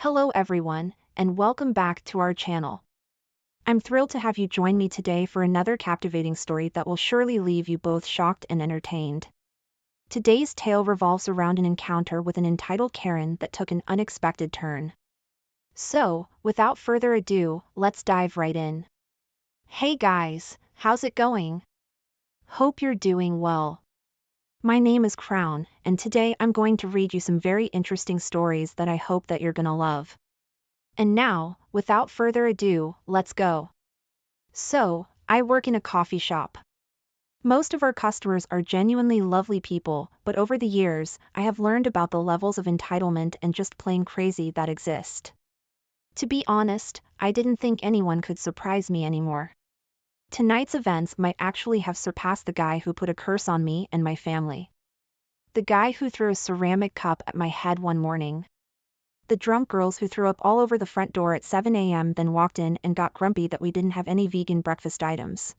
Hello everyone, and welcome back to our channel. I'm thrilled to have you join me today for another captivating story that will surely leave you both shocked and entertained. Today's tale revolves around an encounter with an entitled Karen that took an unexpected turn. So, without further ado, let's dive right in. Hey guys, how's it going? Hope you're doing well. My name is Crown, and today I'm going to read you some very interesting stories that I hope that you're gonna love. And now, without further ado, let's go. So, I work in a coffee shop. Most of our customers are genuinely lovely people, but over the years, I have learned about the levels of entitlement and just plain crazy that exist. To be honest, I didn't think anyone could surprise me anymore. Tonight's events might actually have surpassed the guy who put a curse on me and my family. The guy who threw a ceramic cup at my head one morning. The drunk girls who threw up all over the front door at 7 a.m. then walked in and got grumpy that we didn't have any vegan breakfast items.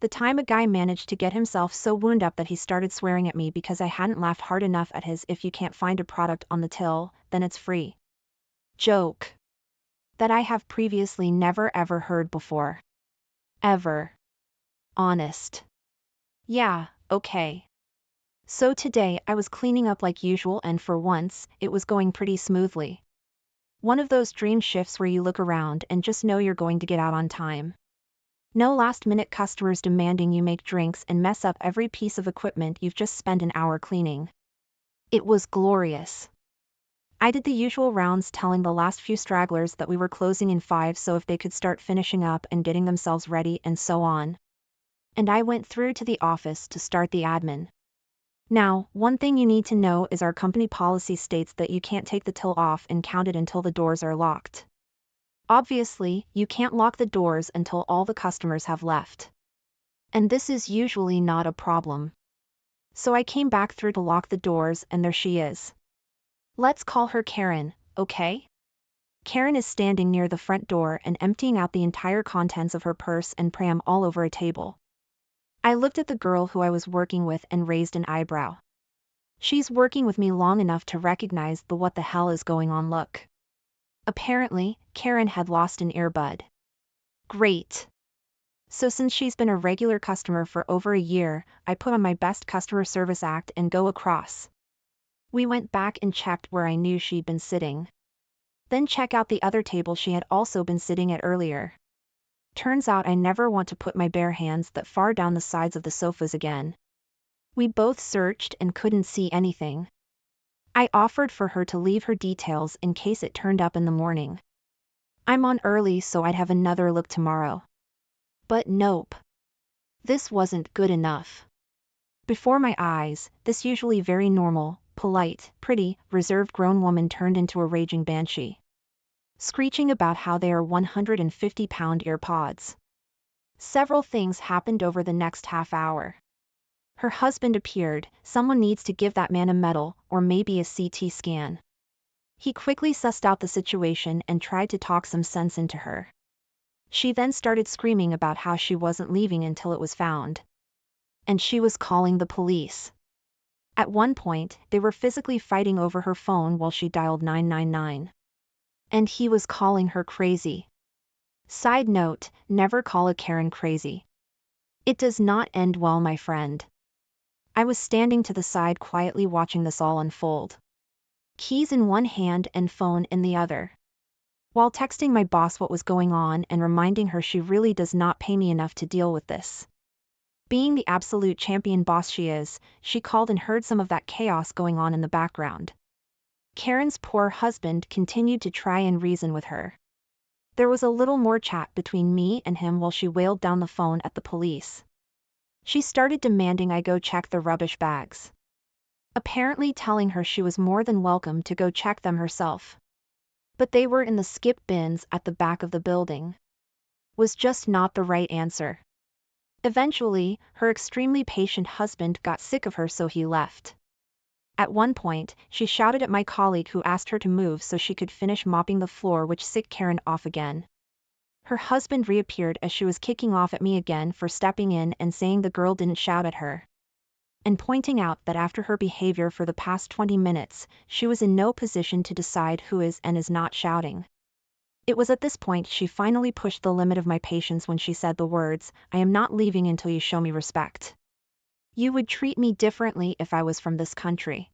The time a guy managed to get himself so wound up that he started swearing at me because I hadn't laughed hard enough at his "if you can't find a product on the till, then it's free" joke. That I have previously never ever heard before. Ever. Honest. Yeah, okay. So today I was cleaning up like usual and for once, it was going pretty smoothly. One of those dream shifts where you look around and just know you're going to get out on time. No last-minute customers demanding you make drinks and mess up every piece of equipment you've just spent an hour cleaning. It was glorious. I did the usual rounds telling the last few stragglers that we were closing in 5 so if they could start finishing up and getting themselves ready and so on. And I went through to the office to start the admin. Now, one thing you need to know is our company policy states that you can't take the till off and count it until the doors are locked. Obviously, you can't lock the doors until all the customers have left. And this is usually not a problem. So I came back through to lock the doors and there she is. Let's call her Karen, okay? Karen is standing near the front door and emptying out the entire contents of her purse and pram all over a table. I looked at the girl who I was working with and raised an eyebrow. She's working with me long enough to recognize the "what the hell is going on" look. Apparently, Karen had lost an earbud. Great. So since she's been a regular customer for over a year, I put on my best customer service act and go across. We went back and checked where I knew she'd been sitting. Then check out the other table she had also been sitting at earlier. Turns out I never want to put my bare hands that far down the sides of the sofas again. We both searched and couldn't see anything. I offered for her to leave her details in case it turned up in the morning. I'm on early so I'd have another look tomorrow. But nope. This wasn't good enough. Before my eyes, this usually very normal, polite, pretty, reserved grown woman turned into a raging banshee. Screeching about how they are 150-pound earpods. Several things happened over the next half hour. Her husband appeared. Someone needs to give that man a medal, or maybe a CT scan. He quickly sussed out the situation and tried to talk some sense into her. She then started screaming about how she wasn't leaving until it was found. And she was calling the police. At one point, they were physically fighting over her phone while she dialed 999. And he was calling her crazy. Side note, never call a Karen crazy. It does not end well, my friend. I was standing to the side quietly watching this all unfold. Keys in one hand and phone in the other. While texting my boss what was going on and reminding her she really does not pay me enough to deal with this. Being the absolute champion boss she is, she called and heard some of that chaos going on in the background. Karen's poor husband continued to try and reason with her. There was a little more chat between me and him while she wailed down the phone at the police. She started demanding I go check the rubbish bags. Apparently telling her she was more than welcome to go check them herself. But they were in the skip bins at the back of the building. Was just not the right answer. Eventually, her extremely patient husband got sick of her so he left. At one point, she shouted at my colleague who asked her to move so she could finish mopping the floor, which set Karen off again. Her husband reappeared as she was kicking off at me again for stepping in and saying the girl didn't shout at her. and pointing out that after her behavior for the past 20 minutes, she was in no position to decide who is and is not shouting. It was at this point she finally pushed the limit of my patience when she said the words, "I am not leaving until you show me respect. You would treat me differently if I was from this country.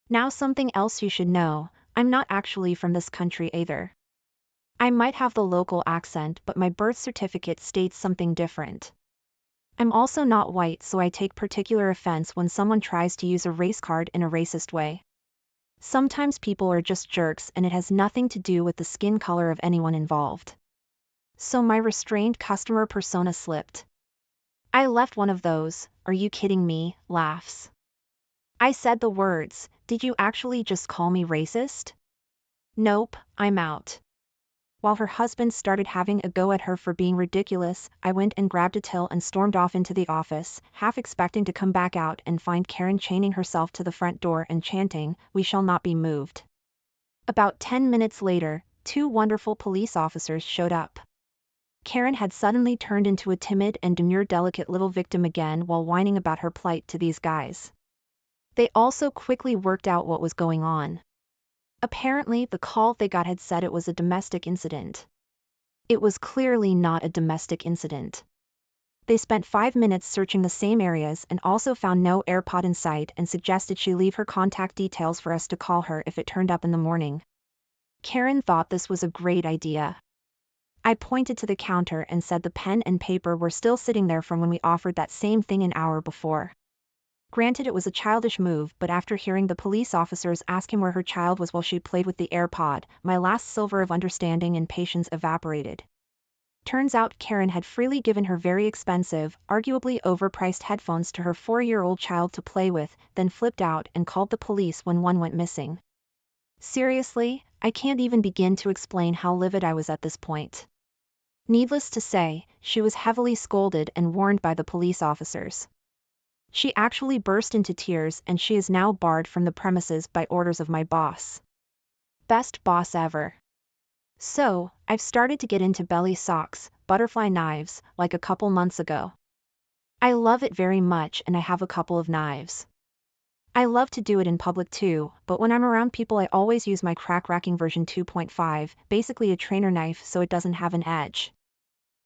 Now something else you should know, I'm not actually from this country either. I might have the local accent, but my birth certificate states something different. I'm also not white, so I take particular offense when someone tries to use a race card in a racist way. Sometimes people are just jerks and it has nothing to do with the skin color of anyone involved." So my restrained customer persona slipped. I left one of those, "Are you kidding me?" laughs. I said the words, "Did you actually just call me racist?" "Nope, I'm out." While her husband started having a go at her for being ridiculous, I went and grabbed a till and stormed off into the office, half expecting to come back out and find Karen chaining herself to the front door and chanting, "We shall not be moved." About 10 minutes later, 2 wonderful police officers showed up. Karen had suddenly turned into a timid and demure delicate little victim again while whining about her plight to these guys. They also quickly worked out what was going on. Apparently, the call they got had said it was a domestic incident. It was clearly not a domestic incident. They spent 5 minutes searching the same areas and also found no AirPod in sight and suggested she leave her contact details for us to call her if it turned up in the morning. Karen thought this was a great idea. I pointed to the counter and said the pen and paper were still sitting there from when we offered that same thing an hour before. Granted, it was a childish move, but after hearing the police officers ask him where her child was while she played with the AirPod, my last sliver of understanding and patience evaporated. Turns out Karen had freely given her very expensive, arguably overpriced headphones to her 4-year-old child to play with, then flipped out and called the police when one went missing. Seriously, I can't even begin to explain how livid I was at this point. Needless to say, she was heavily scolded and warned by the police officers. She actually burst into tears and she is now barred from the premises by orders of my boss. Best boss ever. So, I've started to get into belly socks, butterfly knives, like a couple months ago. I love it very much and I have a couple of knives. I love to do it in public too, but when I'm around people I always use my crack-racking version 2.5, basically a trainer knife so it doesn't have an edge.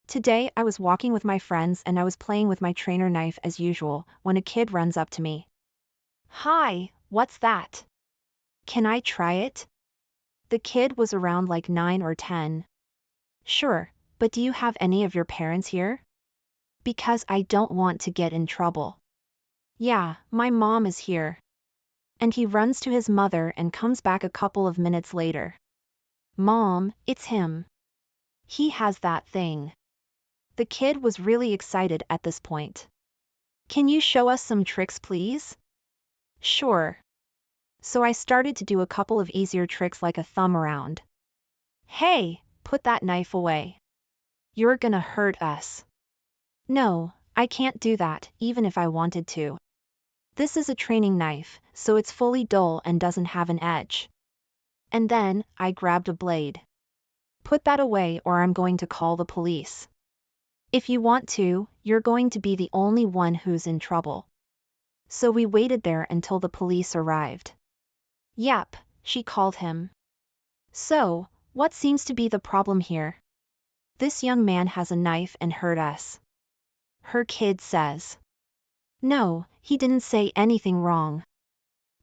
Today I was walking with my friends and I was playing with my trainer knife as usual, when a kid runs up to me. "Hi, what's that? Can I try it?" The kid was around like 9 or 10. "Sure, but do you have any of your parents here? Because I don't want to get in trouble." "Yeah, my mom is here." And he runs to his mother and comes back a couple of minutes later. "Mom, it's him. He has that thing." The kid was really excited at this point. "Can you show us some tricks, please?" "Sure." So I started to do a couple of easier tricks like a thumb around. "Hey, put that knife away. You're gonna hurt us." "No, I can't do that, even if I wanted to. This is a training knife, so it's fully dull and doesn't have an edge." And then, I grabbed a blade. "Put that away or I'm going to call the police. If you want to, you're going to be the only one who's in trouble." So we waited there until the police arrived. "Yep," she called him. "So, what seems to be the problem here?" "This young man has a knife and hurt us." Her kid says. "No, he didn't say anything wrong."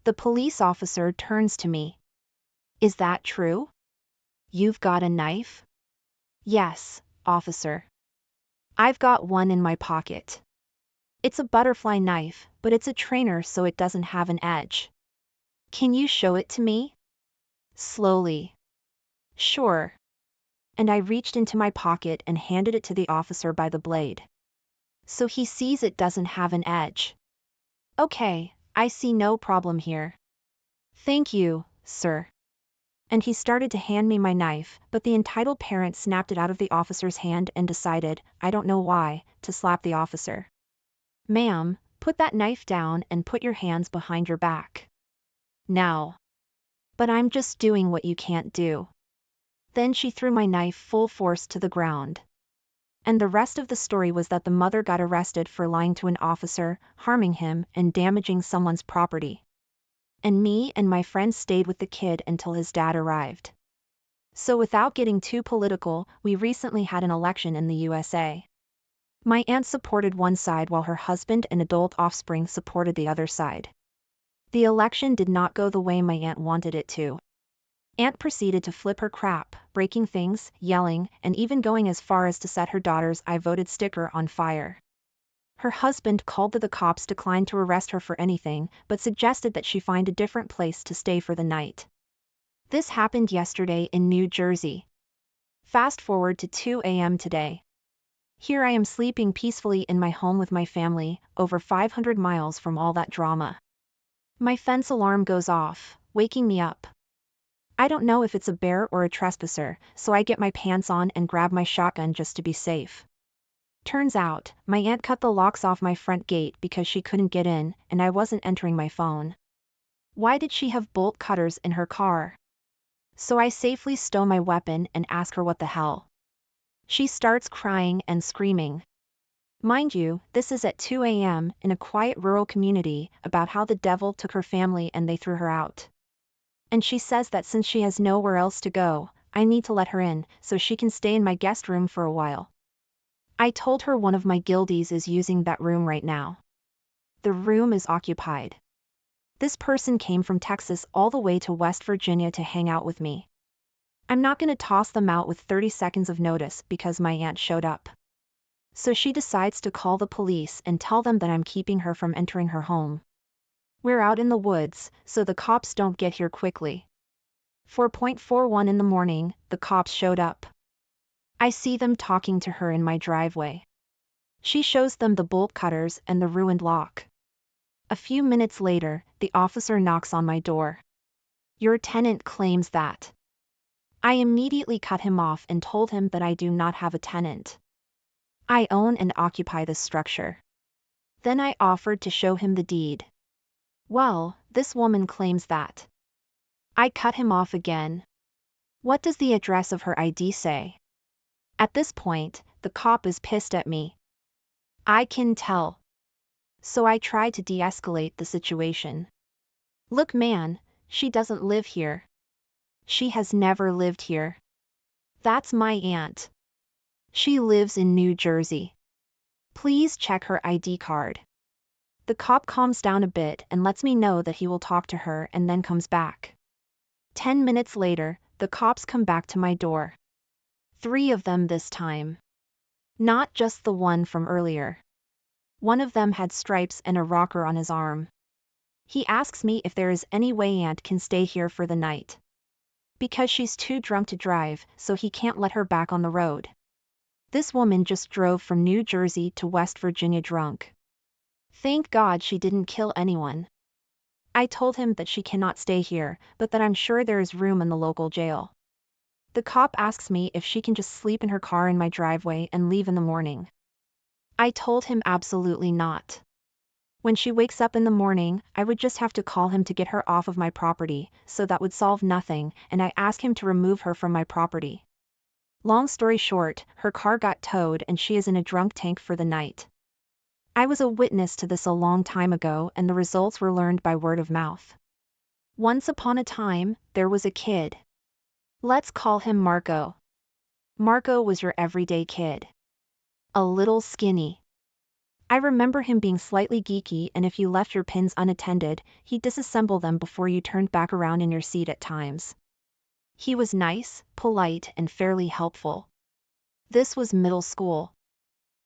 The police officer turns to me. "Is that true? You've got a knife?" "Yes, officer. I've got one in my pocket. It's a butterfly knife, but it's a trainer so it doesn't have an edge. Can you show it to me?" Slowly. "Sure." And I reached into my pocket and handed it to the officer by the blade. "So he sees it doesn't have an edge. Okay, I see no problem here. Thank you, sir." And he started to hand me my knife, but the entitled parent snapped it out of the officer's hand and decided, I don't know why, to slap the officer. "Ma'am, put that knife down and put your hands behind your back. Now." "But I'm just doing what you can't do." Then she threw my knife full force to the ground. And the rest of the story was that the mother got arrested for lying to an officer, harming him, and damaging someone's property. And me and my friends stayed with the kid until his dad arrived. So without getting too political, we recently had an election in the USA. My aunt supported one side while her husband and adult offspring supported the other side. The election did not go the way my aunt wanted it to. Aunt proceeded to flip her crap, breaking things, yelling, and even going as far as to set her daughter's "I voted" sticker on fire. Her husband called the cops, declined to arrest her for anything, but suggested that she find a different place to stay for the night. This happened yesterday in New Jersey. Fast forward to 2 a.m. today. Here I am sleeping peacefully in my home with my family, over 500 miles from all that drama. My fence alarm goes off, waking me up. I don't know if it's a bear or a trespasser, so I get my pants on and grab my shotgun just to be safe. Turns out, my aunt cut the locks off my front gate because she couldn't get in, and I wasn't entering my phone. Why did she have bolt cutters in her car? So I safely stow my weapon and ask her what the hell. She starts crying and screaming. Mind you, this is at 2 a.m. in a quiet rural community, about how the devil took her family and they threw her out. And she says that since she has nowhere else to go, I need to let her in, so she can stay in my guest room for a while. I told her one of my guildies is using that room right now. The room is occupied. This person came from Texas all the way to West Virginia to hang out with me. I'm not gonna toss them out with 30 seconds of notice because my aunt showed up. So she decides to call the police and tell them that I'm keeping her from entering her home. We're out in the woods, so the cops don't get here quickly. 4:41 in the morning, the cops showed up. I see them talking to her in my driveway. She shows them the bolt cutters and the ruined lock. A few minutes later, the officer knocks on my door. Your tenant claims that. I immediately cut him off and told him that I do not have a tenant. I own and occupy this structure. Then I offered to show him the deed. Well, this woman claims that. I cut him off again. What does the address of her ID say? At this point, the cop is pissed at me. I can tell. So I try to de-escalate the situation. Look man, she doesn't live here. She has never lived here. That's my aunt. She lives in New Jersey. Please check her ID card. The cop calms down a bit and lets me know that he will talk to her and then comes back. 10 minutes later, the cops come back to my door. 3 of them this time. Not just the one from earlier. One of them had stripes and a rocker on his arm. He asks me if there is any way aunt can stay here for the night. Because she's too drunk to drive, so he can't let her back on the road. This woman just drove from New Jersey to West Virginia drunk. Thank God she didn't kill anyone. I told him that she cannot stay here, but that I'm sure there is room in the local jail. The cop asks me if she can just sleep in her car in my driveway and leave in the morning. I told him absolutely not. When she wakes up in the morning, I would just have to call him to get her off of my property, so that would solve nothing, and I asked him to remove her from my property. Long story short, her car got towed and she is in a drunk tank for the night. I was a witness to this a long time ago and the results were learned by word of mouth. Once upon a time, there was a kid. Let's call him Marco. Marco was your everyday kid. A little skinny. I remember him being slightly geeky, and if you left your pins unattended, he'd disassemble them before you turned back around in your seat at times. He was nice, polite, and fairly helpful. This was middle school.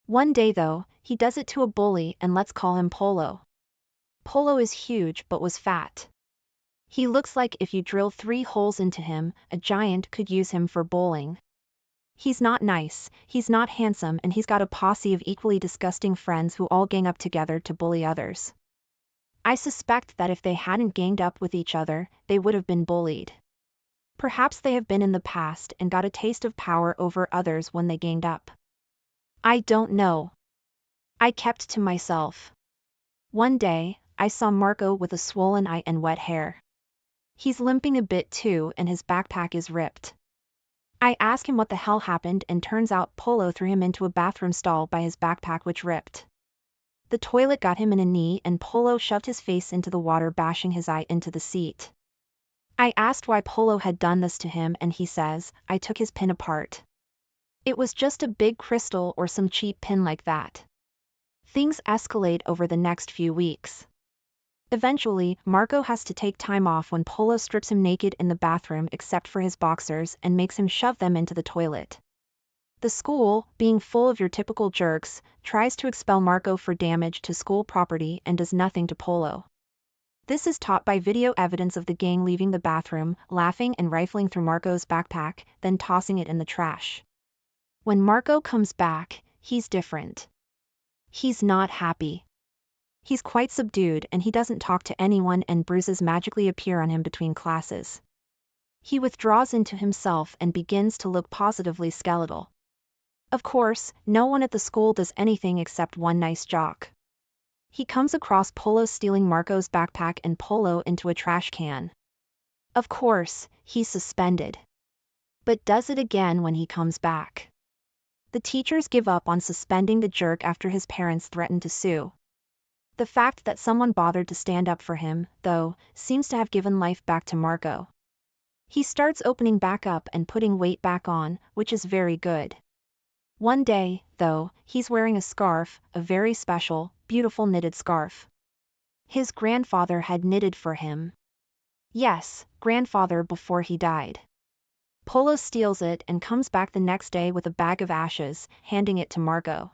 One day though, he does it to a bully, and let's call him Polo. Polo is huge but was fat. He looks like if you drill 3 holes into him, a giant could use him for bowling. He's not nice, he's not handsome, and he's got a posse of equally disgusting friends who all gang up together to bully others. I suspect that if they hadn't ganged up with each other, they would have been bullied. Perhaps they have been in the past and got a taste of power over others when they ganged up. I don't know. I kept to myself. One day, I saw Marco with a swollen eye and wet hair. He's limping a bit too and his backpack is ripped. I ask him what the hell happened, and turns out Polo threw him into a bathroom stall by his backpack, which ripped. The toilet got him in a knee and Polo shoved his face into the water, bashing his eye into the seat. I asked why Polo had done this to him, and he says, I took his pin apart. It was just a big crystal or some cheap pin like that. Things escalate over the next few weeks. Eventually, Marco has to take time off when Polo strips him naked in the bathroom except for his boxers and makes him shove them into the toilet. The school, being full of your typical jerks, tries to expel Marco for damage to school property and does nothing to Polo. This is taught by video evidence of the gang leaving the bathroom, laughing and rifling through Marco's backpack, then tossing it in the trash. When Marco comes back, he's different. He's not happy. He's quite subdued and he doesn't talk to anyone, and bruises magically appear on him between classes. He withdraws into himself and begins to look positively skeletal. Of course, no one at the school does anything except one nice jock. He comes across Polo stealing Marco's backpack and Polo into a trash can. Of course, he's suspended. But does it again when he comes back. The teachers give up on suspending the jerk after his parents threaten to sue. The fact that someone bothered to stand up for him, though, seems to have given life back to Marco. He starts opening back up and putting weight back on, which is very good. One day, though, he's wearing a scarf, a very special, beautiful knitted scarf. His grandfather had knitted for him. Yes, grandfather before he died. Polo steals it and comes back the next day with a bag of ashes, handing it to Marco.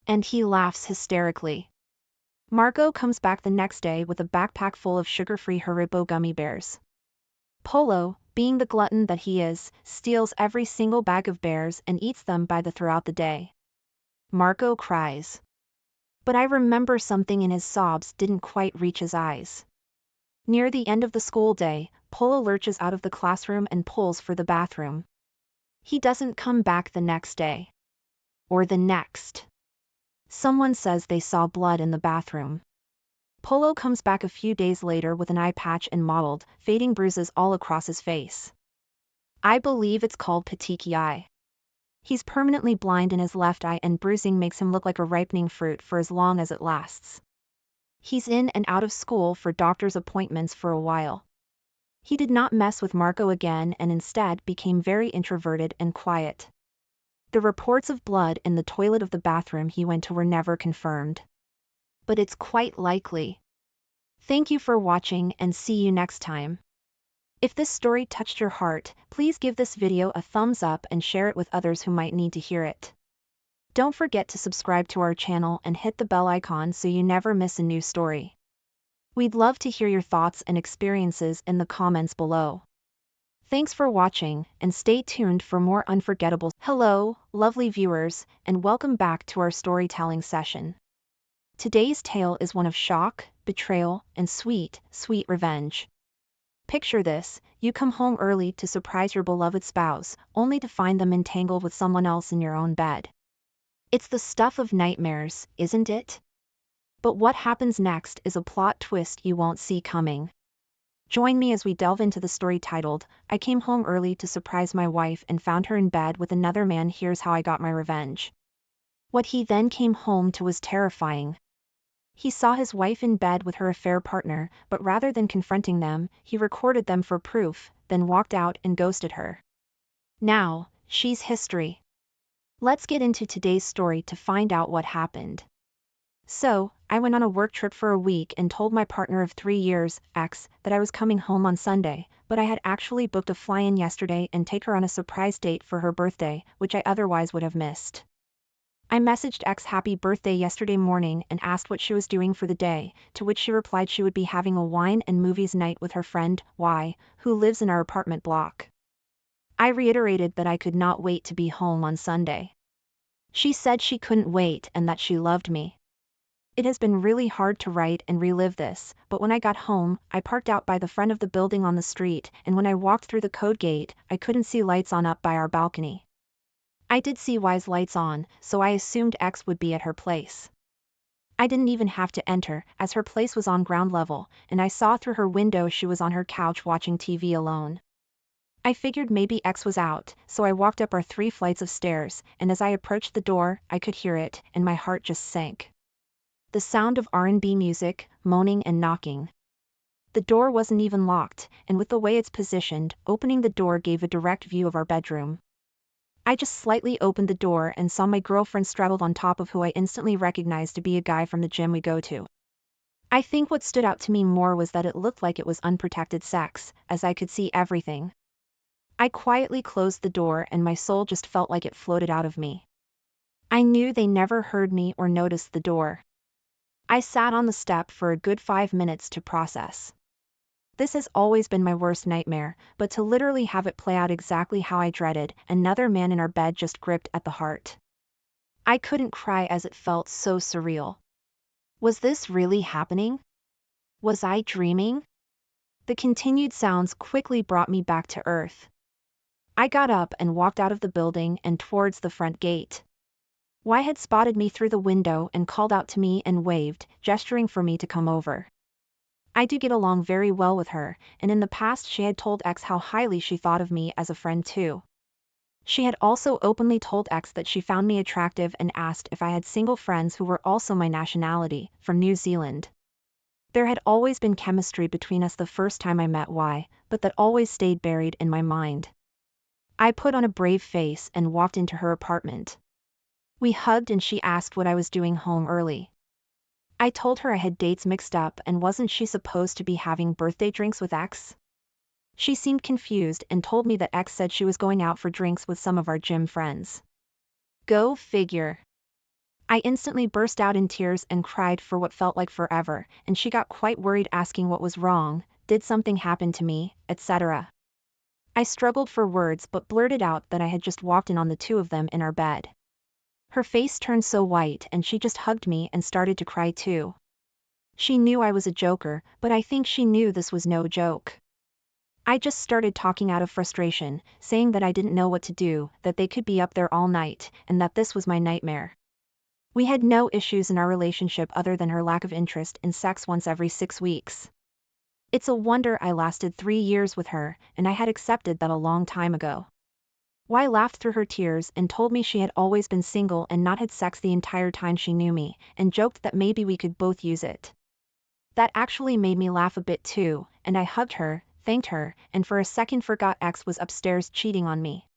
And he laughs hysterically. Marco comes back the next day with a backpack full of sugar-free Haribo gummy bears. Polo, being the glutton that he is, steals every single bag of bears and eats them by the throughout the day. Marco cries. But I remember something in his sobs didn't quite reach his eyes. Near the end of the school day, Polo lurches out of the classroom and pulls for the bathroom. He doesn't come back the next day. Or the next. Someone says they saw blood in the bathroom. Polo comes back a few days later with an eye patch and mottled, fading bruises all across his face. I believe it's called petechiae. He's permanently blind in his left eye, and bruising makes him look like a ripening fruit for as long as it lasts. He's in and out of school for doctor's appointments for a while. He did not mess with Marco again and instead became very introverted and quiet. The reports of blood in the toilet of the bathroom he went to were never confirmed. But it's quite likely. Thank you for watching and see you next time. If this story touched your heart, please give this video a thumbs up and share it with others who might need to hear it. Don't forget to subscribe to our channel and hit the bell icon so you never miss a new story. We'd love to hear your thoughts and experiences in the comments below. Thanks for watching, and stay tuned for more unforgettable. Hello, lovely viewers, and welcome back to our storytelling session. Today's tale is one of shock, betrayal, and sweet, sweet revenge. Picture this: you come home early to surprise your beloved spouse, only to find them entangled with someone else in your own bed. It's the stuff of nightmares, isn't it? But what happens next is a plot twist you won't see coming. Join me as we delve into the story titled, I Came Home Early to Surprise My Wife and Found Her in Bed with Another Man. Here's how I got my revenge. What he then came home to was terrifying. He saw his wife in bed with her affair partner, but rather than confronting them, he recorded them for proof, then walked out and ghosted her. Now, she's history. Let's get into today's story to find out what happened. So, I went on a work trip for a week and told my partner of 3 years, ex, that I was coming home on Sunday, but I had actually booked a fly-in yesterday and take her on a surprise date for her birthday, which I otherwise would have missed. I messaged ex happy birthday yesterday morning and asked what she was doing for the day, to which she replied she would be having a wine and movies night with her friend, Y, who lives in our apartment block. I reiterated that I could not wait to be home on Sunday. She said she couldn't wait and that she loved me. It has been really hard to write and relive this, but when I got home, I parked out by the front of the building on the street, and when I walked through the code gate, I couldn't see lights on up by our balcony. I did see Y's lights on, so I assumed X would be at her place. I didn't even have to enter, as her place was on ground level, and I saw through her window she was on her couch watching TV alone. I figured maybe X was out, so I walked up our 3 flights of stairs, and as I approached the door, I could hear it, and my heart just sank. The sound of R&B music, moaning and knocking. The door wasn't even locked, and with the way it's positioned, opening the door gave a direct view of our bedroom. I just slightly opened the door and saw my girlfriend straddled on top of who I instantly recognized to be a guy from the gym we go to. I think what stood out to me more was that it looked like it was unprotected sex, as I could see everything. I quietly closed the door and my soul just felt like it floated out of me. I knew they never heard me or noticed the door. I sat on the step for a good 5 minutes to process. This has always been my worst nightmare, but to literally have it play out exactly how I dreaded, another man in our bed just gripped at the heart. I couldn't cry as it felt so surreal. Was this really happening? Was I dreaming? The continued sounds quickly brought me back to earth. I got up and walked out of the building and towards the front gate. Y had spotted me through the window and called out to me and waved, gesturing for me to come over. I do get along very well with her, and in the past she had told X how highly she thought of me as a friend too. She had also openly told X that she found me attractive and asked if I had single friends who were also my nationality, from New Zealand. There had always been chemistry between us the first time I met Y, but that always stayed buried in my mind. I put on a brave face and walked into her apartment. We hugged and she asked what I was doing home early. I told her I had dates mixed up and wasn't she supposed to be having birthday drinks with X? She seemed confused and told me that X said she was going out for drinks with some of our gym friends. Go figure. I instantly burst out in tears and cried for what felt like forever, and she got quite worried asking what was wrong, did something happen to me, etc. I struggled for words but blurted out that I had just walked in on the 2 of them in our bed. Her face turned so white and she just hugged me and started to cry too. She knew I was a joker, but I think she knew this was no joke. I just started talking out of frustration, saying that I didn't know what to do, that they could be up there all night, and that this was my nightmare. We had no issues in our relationship other than her lack of interest in sex once every 6 weeks. It's a wonder I lasted 3 years with her, and I had accepted that a long time ago. Y laughed through her tears and told me she had always been single and not had sex the entire time she knew me, and joked that maybe we could both use it. That actually made me laugh a bit too, and I hugged her, thanked her, and for a second forgot X was upstairs cheating on me.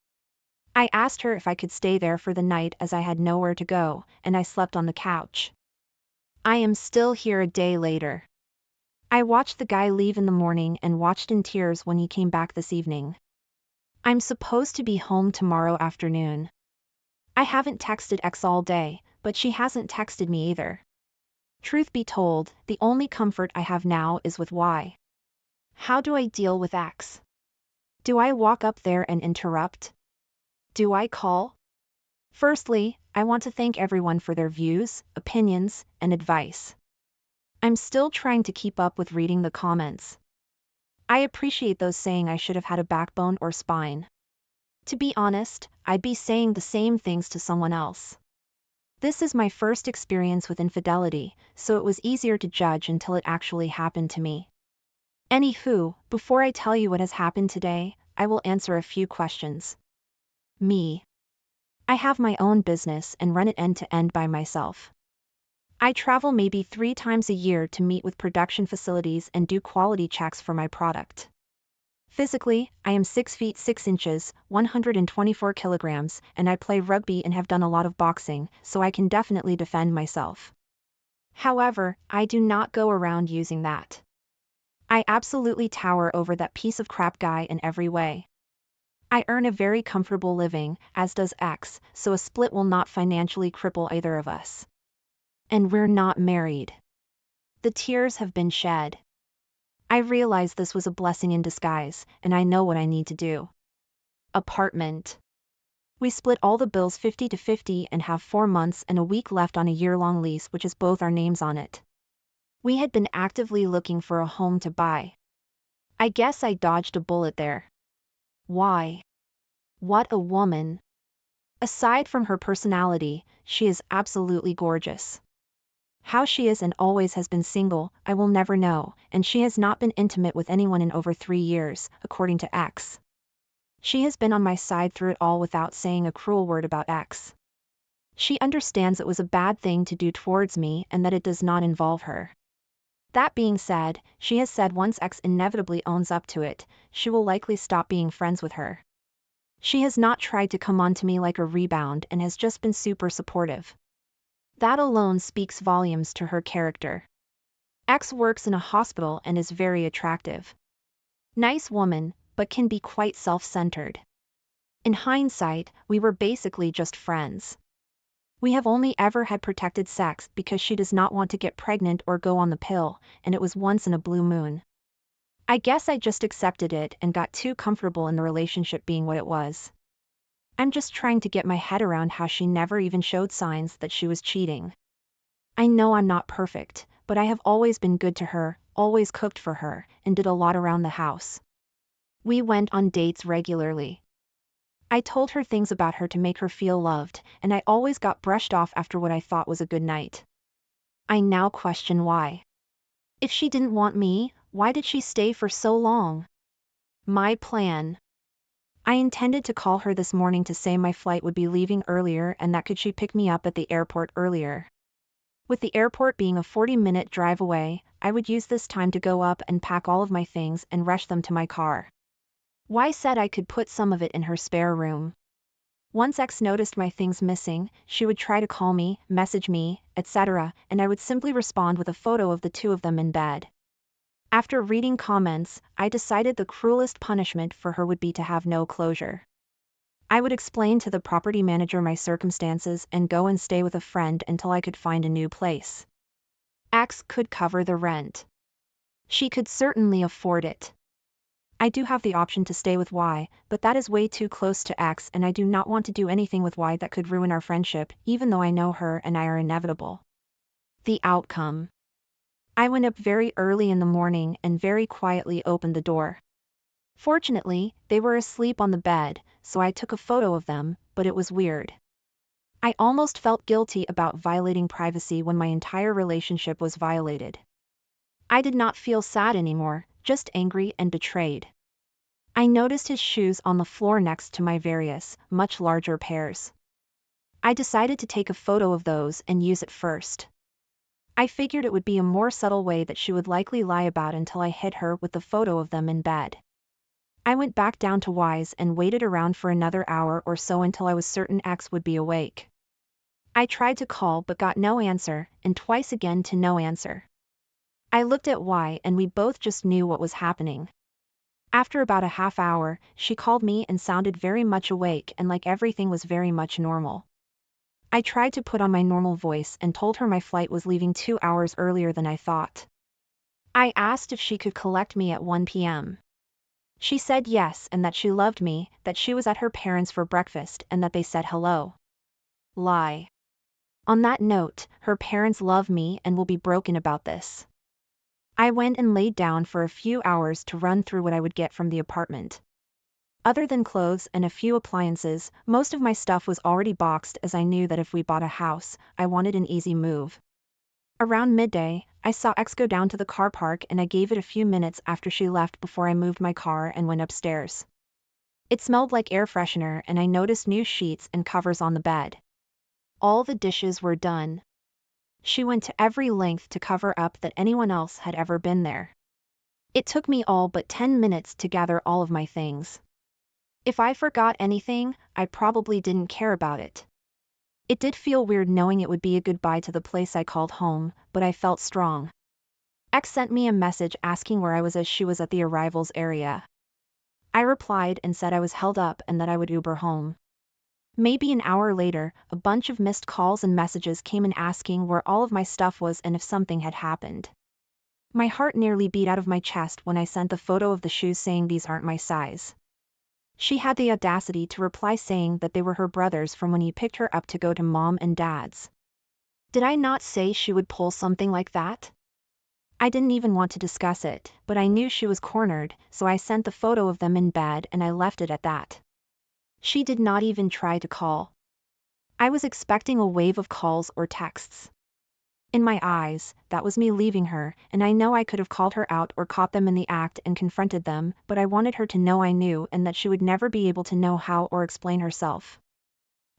I asked her if I could stay there for the night as I had nowhere to go, and I slept on the couch. I am still here a day later. I watched the guy leave in the morning and watched in tears when he came back this evening. I'm supposed to be home tomorrow afternoon. I haven't texted X all day, but she hasn't texted me either. Truth be told, the only comfort I have now is with Y. How do I deal with X? Do I walk up there and interrupt? Do I call? Firstly, I want to thank everyone for their views, opinions, and advice. I'm still trying to keep up with reading the comments. I appreciate those saying I should have had a backbone or spine. To be honest, I'd be saying the same things to someone else. This is my first experience with infidelity, so it was easier to judge until it actually happened to me. Anywho, before I tell you what has happened today, I will answer a few questions. Me. I have my own business and run it end to end by myself. I travel maybe 3 times a year to meet with production facilities and do quality checks for my product. Physically, I am 6 feet 6 inches, 124 kilograms, and I play rugby and have done a lot of boxing, so I can definitely defend myself. However, I do not go around using that. I absolutely tower over that piece of crap guy in every way. I earn a very comfortable living, as does X, so a split will not financially cripple either of us. And we're not married. The tears have been shed. I realize this was a blessing in disguise, and I know what I need to do. Apartment. We split all the bills 50-50 and have 4 months and a week left on a year-long lease which has both our names on it. We had been actively looking for a home to buy. I guess I dodged a bullet there. Why? What a woman. Aside from her personality, she is absolutely gorgeous. How she is and always has been single, I will never know, and she has not been intimate with anyone in over 3 years, according to X. She has been on my side through it all without saying a cruel word about X. She understands it was a bad thing to do towards me and that it does not involve her. That being said, she has said once X inevitably owns up to it, she will likely stop being friends with her. She has not tried to come on to me like a rebound and has just been super supportive. That alone speaks volumes to her character. X works in a hospital and is very attractive. Nice woman, but can be quite self-centered. In hindsight, we were basically just friends. We have only ever had protected sex because she does not want to get pregnant or go on the pill, and it was once in a blue moon. I guess I just accepted it and got too comfortable in the relationship being what it was. I'm just trying to get my head around how she never even showed signs that she was cheating. I know I'm not perfect, but I have always been good to her, always cooked for her, and did a lot around the house. We went on dates regularly. I told her things about her to make her feel loved, and I always got brushed off after what I thought was a good night. I now question why. If she didn't want me, why did she stay for so long? My plan. I intended to call her this morning to say my flight would be leaving earlier and that could she pick me up at the airport earlier. With the airport being a 40-minute drive away, I would use this time to go up and pack all of my things and rush them to my car. Y said I could put some of it in her spare room. Once X noticed my things missing, she would try to call me, message me, etc., and I would simply respond with a photo of the two of them in bed. After reading comments, I decided the cruelest punishment for her would be to have no closure. I would explain to the property manager my circumstances and go and stay with a friend until I could find a new place. X could cover the rent. She could certainly afford it. I do have the option to stay with Y, but that is way too close to X and I do not want to do anything with Y that could ruin our friendship, even though I know her and I are inevitable. The outcome. I went up very early in the morning and very quietly opened the door. Fortunately, they were asleep on the bed, so I took a photo of them, but it was weird. I almost felt guilty about violating privacy when my entire relationship was violated. I did not feel sad anymore, just angry and betrayed. I noticed his shoes on the floor next to my various, much larger pairs. I decided to take a photo of those and use it first. I figured it would be a more subtle way that she would likely lie about until I hit her with the photo of them in bed. I went back down to Y's and waited around for another hour or so until I was certain X would be awake. I tried to call but got no answer, and twice again to no answer. I looked at Y and we both just knew what was happening. After about a half hour, she called me and sounded very much awake and like everything was very much normal. I tried to put on my normal voice and told her my flight was leaving 2 hours earlier than I thought. I asked if she could collect me at 1 p.m. She said yes and that she loved me, that she was at her parents' for breakfast and that they said hello. Lie. On that note, her parents love me and will be broken about this. I went and laid down for a few hours to run through what I would get from the apartment. Other than clothes and a few appliances, most of my stuff was already boxed as I knew that if we bought a house, I wanted an easy move. Around midday, I saw X go down to the car park and I gave it a few minutes after she left before I moved my car and went upstairs. It smelled like air freshener and I noticed new sheets and covers on the bed. All the dishes were done. She went to every length to cover up that anyone else had ever been there. It took me all but 10 minutes to gather all of my things. If I forgot anything, I probably didn't care about it. It did feel weird knowing it would be a goodbye to the place I called home, but I felt strong. X sent me a message asking where I was as she was at the arrivals area. I replied and said I was held up and that I would Uber home. Maybe an hour later, a bunch of missed calls and messages came in asking where all of my stuff was and if something had happened. My heart nearly beat out of my chest when I sent the photo of the shoes saying these aren't my size. She had the audacity to reply saying that they were her brother's from when he picked her up to go to mom and dad's. Did I not say she would pull something like that? I didn't even want to discuss it, but I knew she was cornered, so I sent the photo of them in bed and I left it at that. She did not even try to call. I was expecting a wave of calls or texts. In my eyes, that was me leaving her, and I know I could have called her out or caught them in the act and confronted them, but I wanted her to know I knew and that she would never be able to know how or explain herself.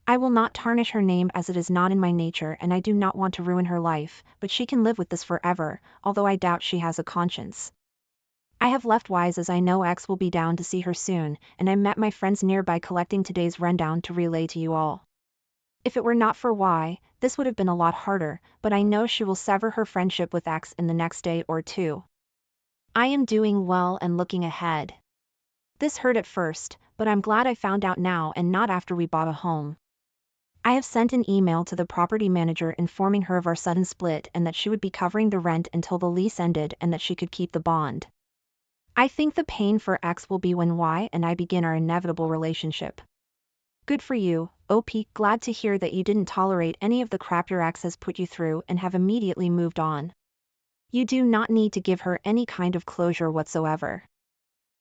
I will not tarnish her name as it is not in my nature and I do not want to ruin her life, but she can live with this forever, although I doubt she has a conscience. I have left Wise as I know X will be down to see her soon, and I met my friends nearby collecting today's rundown to relay to you all. If it were not for Y, this would have been a lot harder, but I know she will sever her friendship with X in the next day or two. I am doing well and looking ahead. This hurt at first, but I'm glad I found out now and not after we bought a home. I have sent an email to the property manager informing her of our sudden split and that she would be covering the rent until the lease ended and that she could keep the bond. I think the pain for X will be when Y and I begin our inevitable relationship. Good for you, OP, glad to hear that you didn't tolerate any of the crap your ex has put you through and have immediately moved on. You do not need to give her any kind of closure whatsoever.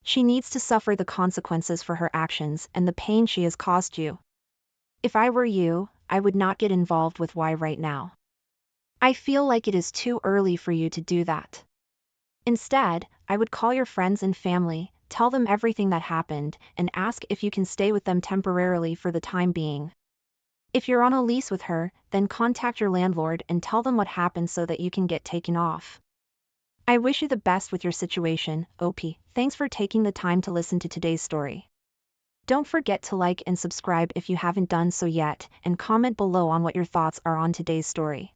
She needs to suffer the consequences for her actions and the pain she has caused you. If I were you, I would not get involved with Y right now. I feel like it is too early for you to do that. Instead, I would call your friends and family, tell them everything that happened, and ask if you can stay with them temporarily for the time being. If you're on a lease with her, then contact your landlord and tell them what happened so that you can get taken off. I wish you the best with your situation, OP. Thanks for taking the time to listen to today's story. Don't forget to like and subscribe if you haven't done so yet, and comment below on what your thoughts are on today's story.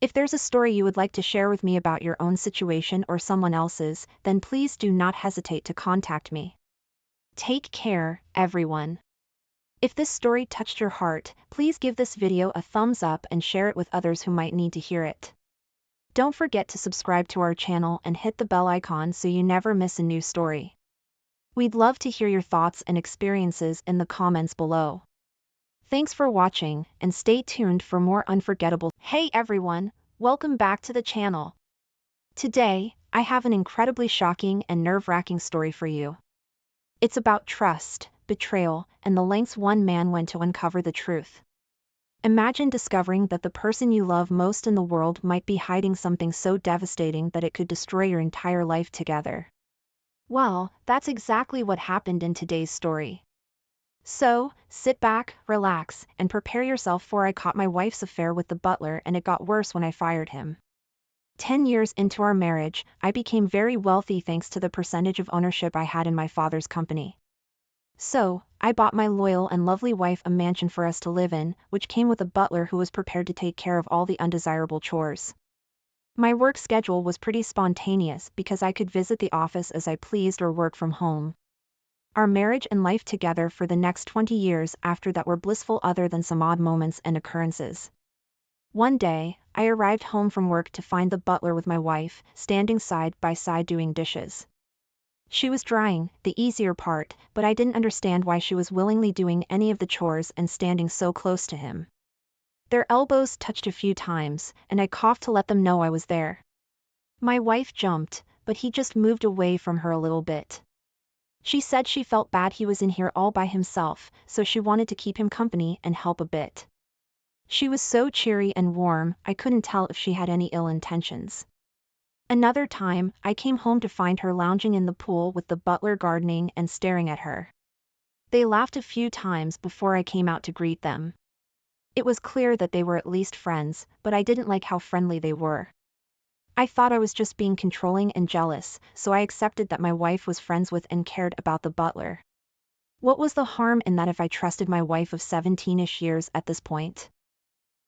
If there's a story you would like to share with me about your own situation or someone else's, then please do not hesitate to contact me. Take care, everyone. If this story touched your heart, please give this video a thumbs up and share it with others who might need to hear it. Don't forget to subscribe to our channel and hit the bell icon so you never miss a new story. We'd love to hear your thoughts and experiences in the comments below. Thanks for watching, and stay tuned for more unforgettable. Hey everyone, welcome back to the channel. Today, I have an incredibly shocking and nerve-wracking story for you. It's about trust, betrayal, and the lengths one man went to uncover the truth. Imagine discovering that the person you love most in the world might be hiding something so devastating that it could destroy your entire life together. Well, that's exactly what happened in today's story. So, sit back, relax, and prepare yourself for I caught my wife's affair with the butler and it got worse when I fired him. 10 years into our marriage, I became very wealthy thanks to the percentage of ownership I had in my father's company. So, I bought my loyal and lovely wife a mansion for us to live in, which came with a butler who was prepared to take care of all the undesirable chores. My work schedule was pretty spontaneous because I could visit the office as I pleased or work from home. Our marriage and life together for the next 20 years after that were blissful other than some odd moments and occurrences. One day, I arrived home from work to find the butler with my wife, standing side by side doing dishes. She was drying, the easier part, but I didn't understand why she was willingly doing any of the chores and standing so close to him. Their elbows touched a few times, and I coughed to let them know I was there. My wife jumped, but he just moved away from her a little bit. She said she felt bad he was in here all by himself, so she wanted to keep him company and help a bit. She was so cheery and warm, I couldn't tell if she had any ill intentions. Another time, I came home to find her lounging in the pool with the butler gardening and staring at her. They laughed a few times before I came out to greet them. It was clear that they were at least friends, but I didn't like how friendly they were. I thought I was just being controlling and jealous, so I accepted that my wife was friends with and cared about the butler. What was the harm in that if I trusted my wife of 17-ish years at this point?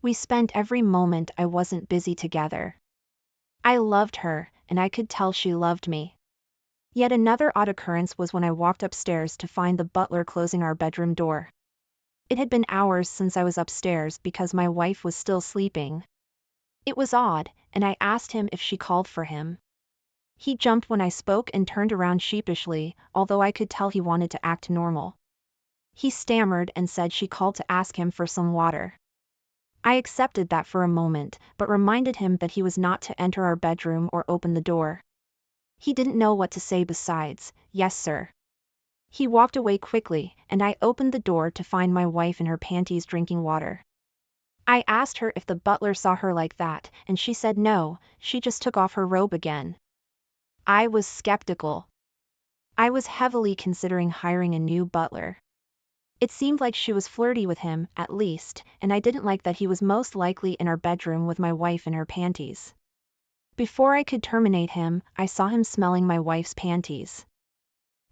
We spent every moment I wasn't busy together. I loved her, and I could tell she loved me. Yet another odd occurrence was when I walked upstairs to find the butler closing our bedroom door. It had been hours since I was upstairs because my wife was still sleeping. It was odd, and I asked him if she called for him. He jumped when I spoke and turned around sheepishly, although I could tell he wanted to act normal. He stammered and said she called to ask him for some water. I accepted that for a moment, but reminded him that he was not to enter our bedroom or open the door. He didn't know what to say besides, "Yes, sir." He walked away quickly, and I opened the door to find my wife in her panties drinking water. I asked her if the butler saw her like that, and she said no, she just took off her robe again. I was skeptical. I was heavily considering hiring a new butler. It seemed like she was flirty with him, at least, and I didn't like that he was most likely in our bedroom with my wife in her panties. Before I could terminate him, I saw him smelling my wife's panties.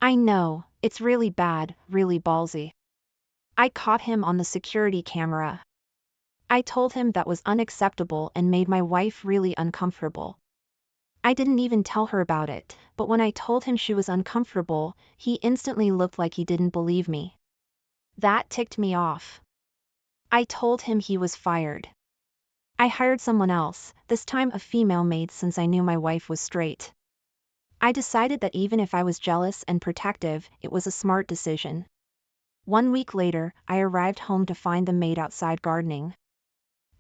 I know, it's really bad, really ballsy. I caught him on the security camera. I told him that was unacceptable and made my wife really uncomfortable. I didn't even tell her about it, but when I told him she was uncomfortable, he instantly looked like he didn't believe me. That ticked me off. I told him he was fired. I hired someone else, this time a female maid since I knew my wife was straight. I decided that even if I was jealous and protective, it was a smart decision. 1 week later, I arrived home to find the maid outside gardening.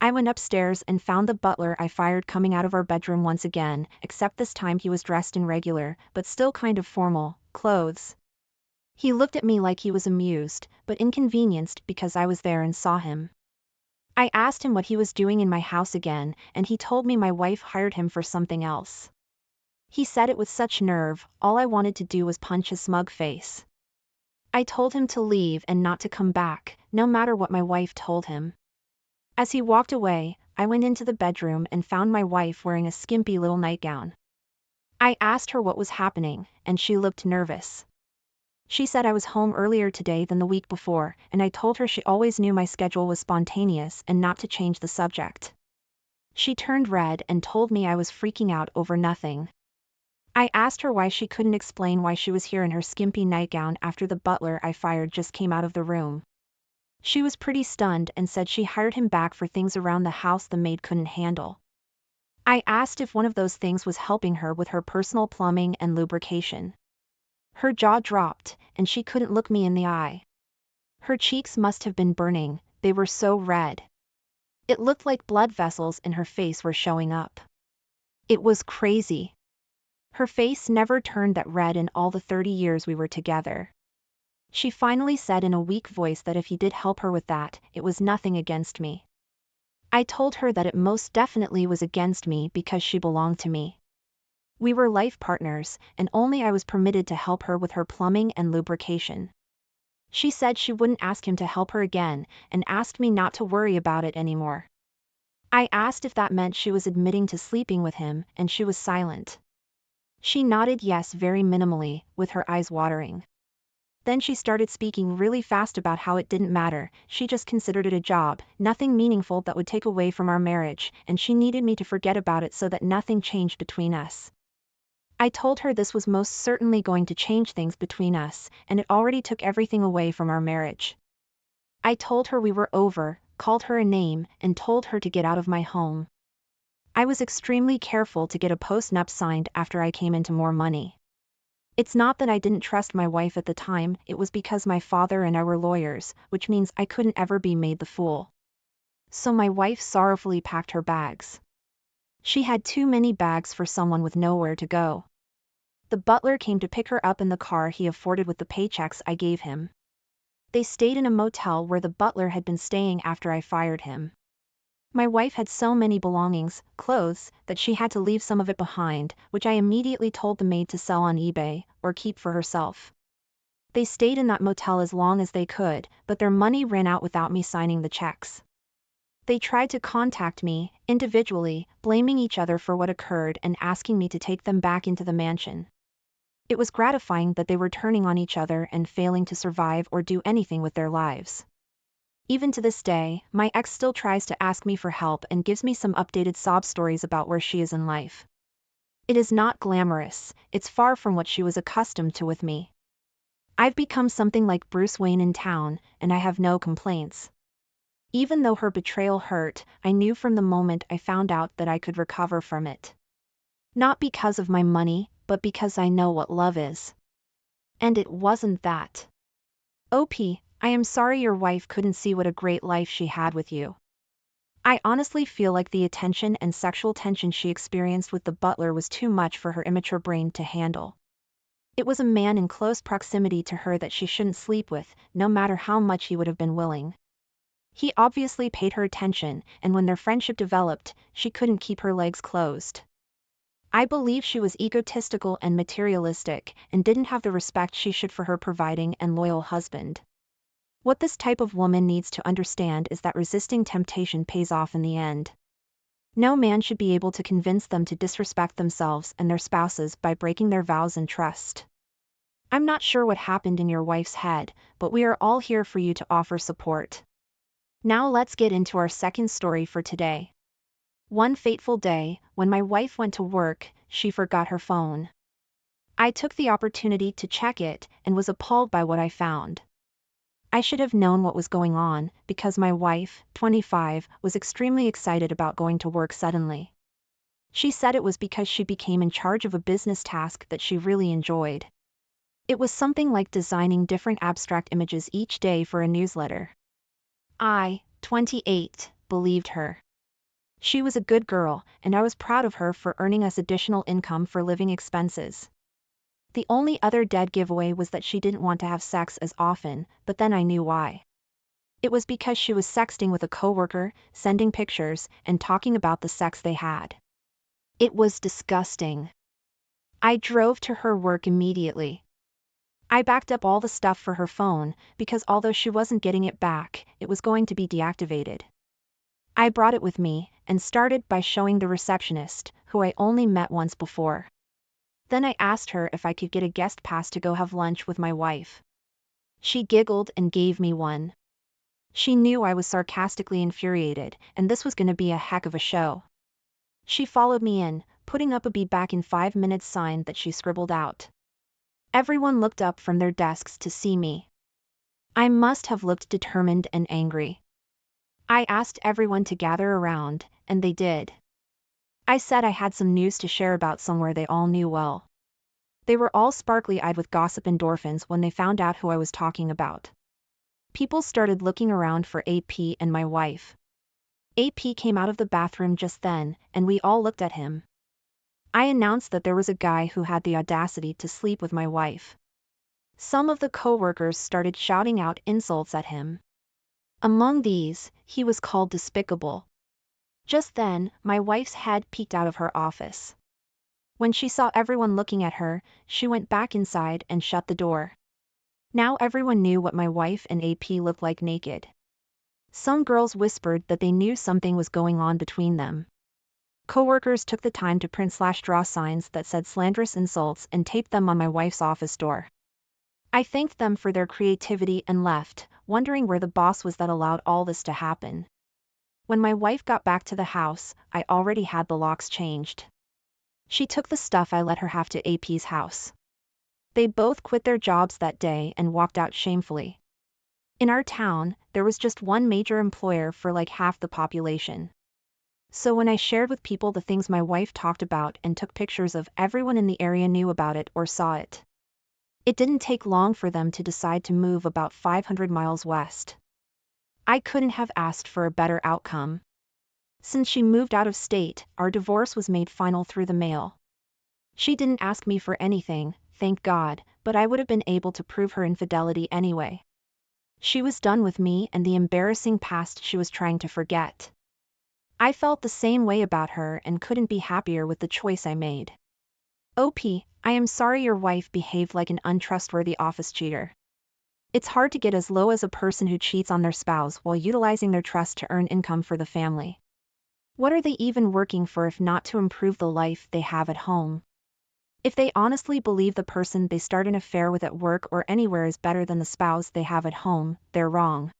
I went upstairs and found the butler I fired coming out of our bedroom once again, except this time he was dressed in regular, but still kind of formal, clothes. He looked at me like he was amused, but inconvenienced because I was there and saw him. I asked him what he was doing in my house again, and he told me my wife hired him for something else. He said it with such nerve, all I wanted to do was punch his smug face. I told him to leave and not to come back, no matter what my wife told him. As he walked away, I went into the bedroom and found my wife wearing a skimpy little nightgown. I asked her what was happening, and she looked nervous. She said I was home earlier today than the week before, and I told her she always knew my schedule was spontaneous and not to change the subject. She turned red and told me I was freaking out over nothing. I asked her why she couldn't explain why she was here in her skimpy nightgown after the butler I fired just came out of the room. She was pretty stunned and said she hired him back for things around the house the maid couldn't handle. I asked if one of those things was helping her with her personal plumbing and lubrication. Her jaw dropped, and she couldn't look me in the eye. Her cheeks must have been burning, they were so red. It looked like blood vessels in her face were showing up. It was crazy. Her face never turned that red in all the 30 years we were together. She finally said in a weak voice that if he did help her with that, it was nothing against me. I told her that it most definitely was against me because she belonged to me. We were life partners, and only I was permitted to help her with her plumbing and lubrication. She said she wouldn't ask him to help her again, and asked me not to worry about it anymore. I asked if that meant she was admitting to sleeping with him, and she was silent. She nodded yes very minimally, with her eyes watering. Then she started speaking really fast about how it didn't matter, she just considered it a job, nothing meaningful that would take away from our marriage, and she needed me to forget about it so that nothing changed between us. I told her this was most certainly going to change things between us, and it already took everything away from our marriage. I told her we were over, called her a name, and told her to get out of my home. I was extremely careful to get a post-nup signed after I came into more money. It's not that I didn't trust my wife at the time, it was because my father and I were lawyers, which means I couldn't ever be made the fool. So my wife sorrowfully packed her bags. She had too many bags for someone with nowhere to go. The butler came to pick her up in the car he afforded with the paychecks I gave him. They stayed in a motel where the butler had been staying after I fired him. My wife had so many belongings, clothes, that she had to leave some of it behind, which I immediately told the maid to sell on eBay, or keep for herself. They stayed in that motel as long as they could, but their money ran out without me signing the checks. They tried to contact me, individually, blaming each other for what occurred and asking me to take them back into the mansion. It was gratifying that they were turning on each other and failing to survive or do anything with their lives. Even to this day, my ex still tries to ask me for help and gives me some updated sob stories about where she is in life. It is not glamorous, it's far from what she was accustomed to with me. I've become something like Bruce Wayne in town, and I have no complaints. Even though her betrayal hurt, I knew from the moment I found out that I could recover from it. Not because of my money, but because I know what love is. And it wasn't that. OP, I am sorry your wife couldn't see what a great life she had with you. I honestly feel like the attention and sexual tension she experienced with the butler was too much for her immature brain to handle. It was a man in close proximity to her that she shouldn't sleep with, no matter how much he would have been willing. He obviously paid her attention, and when their friendship developed, she couldn't keep her legs closed. I believe she was egotistical and materialistic, and didn't have the respect she should for her providing and loyal husband. What this type of woman needs to understand is that resisting temptation pays off in the end. No man should be able to convince them to disrespect themselves and their spouses by breaking their vows and trust. I'm not sure what happened in your wife's head, but we are all here for you to offer support. Now let's get into our second story for today. One fateful day, when my wife went to work, she forgot her phone. I took the opportunity to check it and was appalled by what I found. I should have known what was going on, because my wife, 25, was extremely excited about going to work suddenly. She said it was because she became in charge of a business task that she really enjoyed. It was something like designing different abstract images each day for a newsletter. I, 28, believed her. She was a good girl, and I was proud of her for earning us additional income for living expenses. The only other dead giveaway was that she didn't want to have sex as often, but then I knew why. It was because she was sexting with a coworker, sending pictures, and talking about the sex they had. It was disgusting. I drove to her work immediately. I backed up all the stuff for her phone, because although she wasn't getting it back, it was going to be deactivated. I brought it with me, and started by showing the receptionist, who I only met once before. Then I asked her if I could get a guest pass to go have lunch with my wife. She giggled and gave me one. She knew I was sarcastically infuriated, and this was going to be a heck of a show. She followed me in, putting up a "be back in 5 minutes" sign that she scribbled out. Everyone looked up from their desks to see me. I must have looked determined and angry. I asked everyone to gather around, and they did. I said I had some news to share about somewhere they all knew well. They were all sparkly-eyed with gossip endorphins when they found out who I was talking about. People started looking around for AP and my wife. AP came out of the bathroom just then, and we all looked at him. I announced that there was a guy who had the audacity to sleep with my wife. Some of the co-workers started shouting out insults at him. Among these, he was called despicable. Just then, my wife's head peeked out of her office. When she saw everyone looking at her, she went back inside and shut the door. Now everyone knew what my wife and AP looked like naked. Some girls whispered that they knew something was going on between them. Coworkers took the time to print/draw signs that said slanderous insults and taped them on my wife's office door. I thanked them for their creativity and left, wondering where the boss was that allowed all this to happen. When my wife got back to the house, I already had the locks changed. She took the stuff I let her have to AP's house. They both quit their jobs that day and walked out shamefully. In our town, there was just one major employer for like half the population. So when I shared with people the things my wife talked about and took pictures of, everyone in the area knew about it or saw it. It didn't take long for them to decide to move about 500 miles west. I couldn't have asked for a better outcome. Since she moved out of state, our divorce was made final through the mail. She didn't ask me for anything, thank God, but I would have been able to prove her infidelity anyway. She was done with me and the embarrassing past she was trying to forget. I felt the same way about her and couldn't be happier with the choice I made. OP, I am sorry your wife behaved like an untrustworthy office cheater. It's hard to get as low as a person who cheats on their spouse while utilizing their trust to earn income for the family. What are they even working for if not to improve the life they have at home? If they honestly believe the person they start an affair with at work or anywhere is better than the spouse they have at home, they're wrong.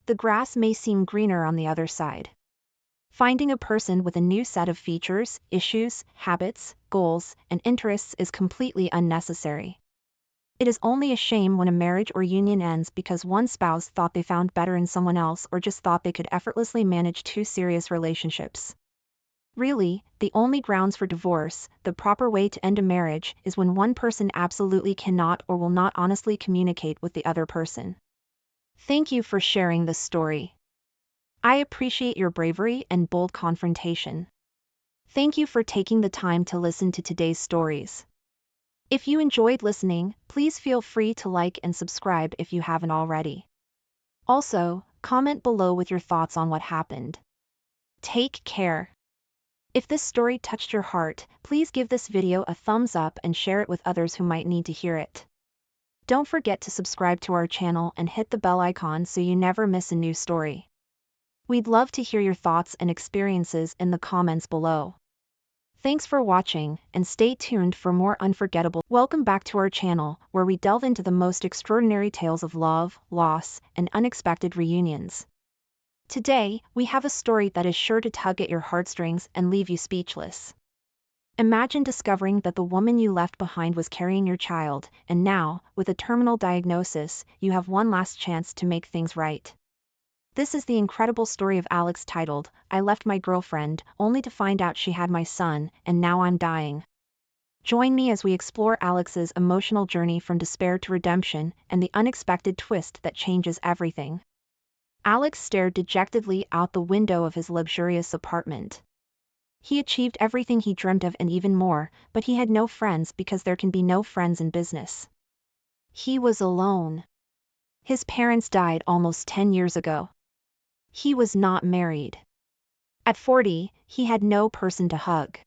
The grass may seem greener on the other side. Finding a person with a new set of features, issues, habits, goals, and interests is completely unnecessary. It is only a shame when a marriage or union ends because one spouse thought they found better in someone else or just thought they could effortlessly manage two serious relationships. Really, the only grounds for divorce, the proper way to end a marriage, is when one person absolutely cannot or will not honestly communicate with the other person. Thank you for sharing this story. I appreciate your bravery and bold confrontation. Thank you for taking the time to listen to today's stories. If you enjoyed listening, please feel free to like and subscribe if you haven't already. Also, Comment below with your thoughts on what happened. Take care. If this story touched your heart, please give this video a thumbs up and share it with others who might need to hear it. Don't forget to subscribe to our channel and hit the bell icon so you never miss a new story. We'd love to hear your thoughts and experiences in the comments below. Thanks for watching, and stay tuned for more unforgettable. Welcome back to our channel, where we delve into the most extraordinary tales of love, loss, and unexpected reunions. Today, we have a story that is sure to tug at your heartstrings and leave you speechless. Imagine discovering that the woman you left behind was carrying your child, and now, with a terminal diagnosis, you have one last chance to make things right. This is the incredible story of Alex, titled, "I Left My Girlfriend, Only to Find Out She Had My Son, and Now I'm Dying." Join me as we explore Alex's emotional journey from despair to redemption, and the unexpected twist that changes everything. Alex stared dejectedly out the window of his luxurious apartment. He achieved everything he dreamt of and even more, but he had no friends because there can be no friends in business. He was alone. His parents died almost 10 years ago. He was not married. At 40, he had no person to hug.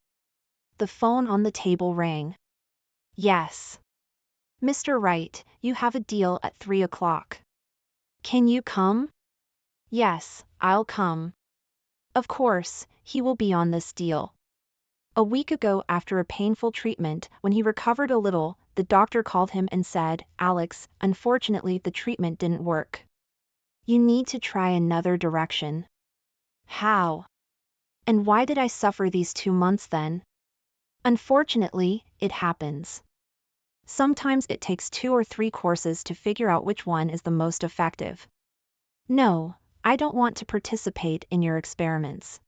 The phone on the table rang. Yes. Mr. Wright, you have a deal at 3 o'clock. Can you come? Yes, I'll come. Of course, he will be on this deal. A week ago, after a painful treatment, when he recovered a little, the doctor called him and said, "Alex, unfortunately the treatment didn't work. You need to try another direction." How? And why did I suffer these 2 months then? Unfortunately, it happens. Sometimes it takes 2 or 3 courses to figure out which one is the most effective. No, I don't want to participate in your experiments.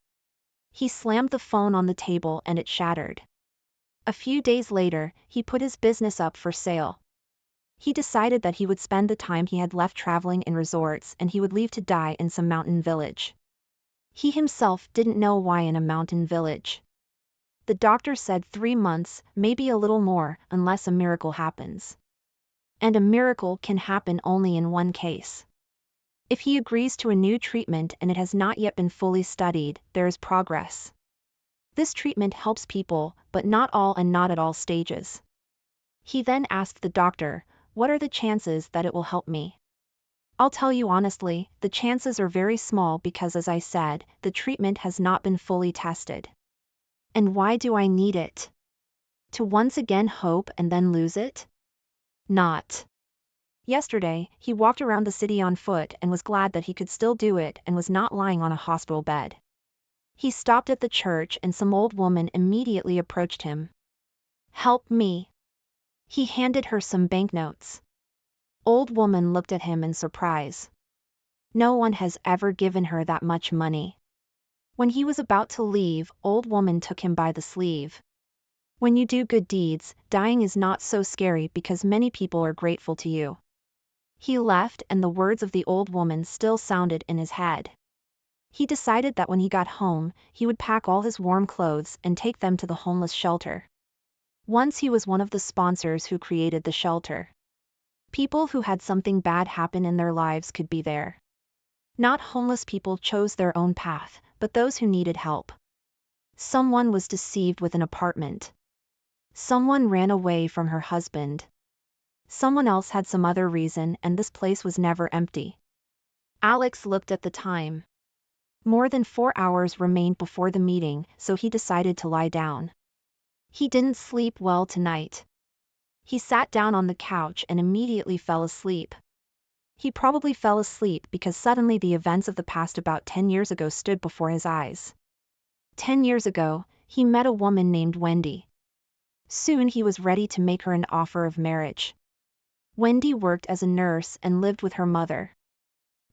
He slammed the phone on the table and it shattered. A few days later, he put his business up for sale. He decided that he would spend the time he had left traveling in resorts, and he would leave to die in some mountain village. He himself didn't know why in a mountain village. The doctor said 3 months, maybe a little more, unless a miracle happens. And a miracle can happen only in one case. If he agrees to a new treatment and it has not yet been fully studied, there is progress. This treatment helps people, but not all and not at all stages. He then asked the doctor, "What are the chances that it will help me?" "I'll tell you honestly, the chances are very small because, as I said, the treatment has not been fully tested." And why do I need it? To once again hope and then lose it? Not. Yesterday, he walked around the city on foot and was glad that he could still do it and was not lying on a hospital bed. He stopped at the church and some old woman immediately approached him. "Help me." He handed her some banknotes. Old woman looked at him in surprise. No one has ever given her that much money. When he was about to leave, old woman took him by the sleeve. When you do good deeds, dying is not so scary because many people are grateful to you. He left and the words of the old woman still sounded in his head. He decided that when he got home, he would pack all his warm clothes and take them to the homeless shelter. Once he was one of the sponsors who created the shelter. People who had something bad happen in their lives could be there. Not homeless people chose their own path, but those who needed help. Someone was deceived with an apartment. Someone ran away from her husband. Someone else had some other reason, and this place was never empty. Alex looked at the time. More than 4 hours remained before the meeting, so he decided to lie down. He didn't sleep well tonight. He sat down on the couch and immediately fell asleep. He probably fell asleep because suddenly the events of the past about 10 years ago stood before his eyes. 10 years ago, he met a woman named Wendy. Soon he was ready to make her an offer of marriage. Wendy worked as a nurse and lived with her mother.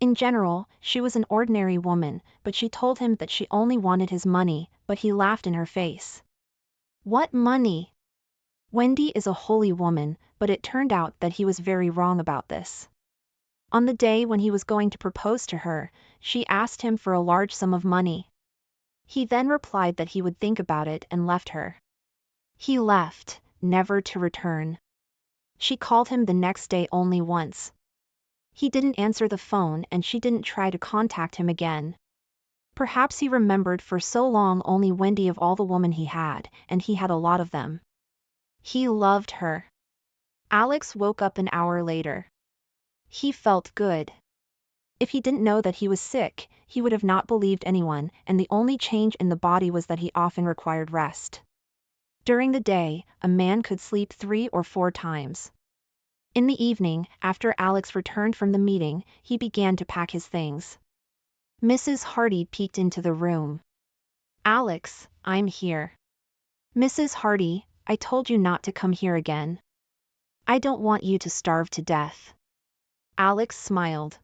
In general, she was an ordinary woman, but she told him that she only wanted his money, but he laughed in her face. "What money?" Wendy is a holy woman, but it turned out that he was very wrong about this. On the day when he was going to propose to her, she asked him for a large sum of money. He then replied that he would think about it and left her. He left, never to return. She called him the next day only once. He didn't answer the phone and she didn't try to contact him again. Perhaps he remembered for so long only Wendy of all the women he had, and he had a lot of them. He loved her. Alex woke up an hour later. He felt good. If he didn't know that he was sick, he would have not believed anyone, and the only change in the body was that he often required rest. During the day, a man could sleep 3 or 4 times. In the evening, after Alex returned from the meeting, he began to pack his things. Mrs. Hardy peeked into the room. "Alex, I'm here." "Mrs. Hardy, I told you not to come here again. I don't want you to starve to death." Alex smiled.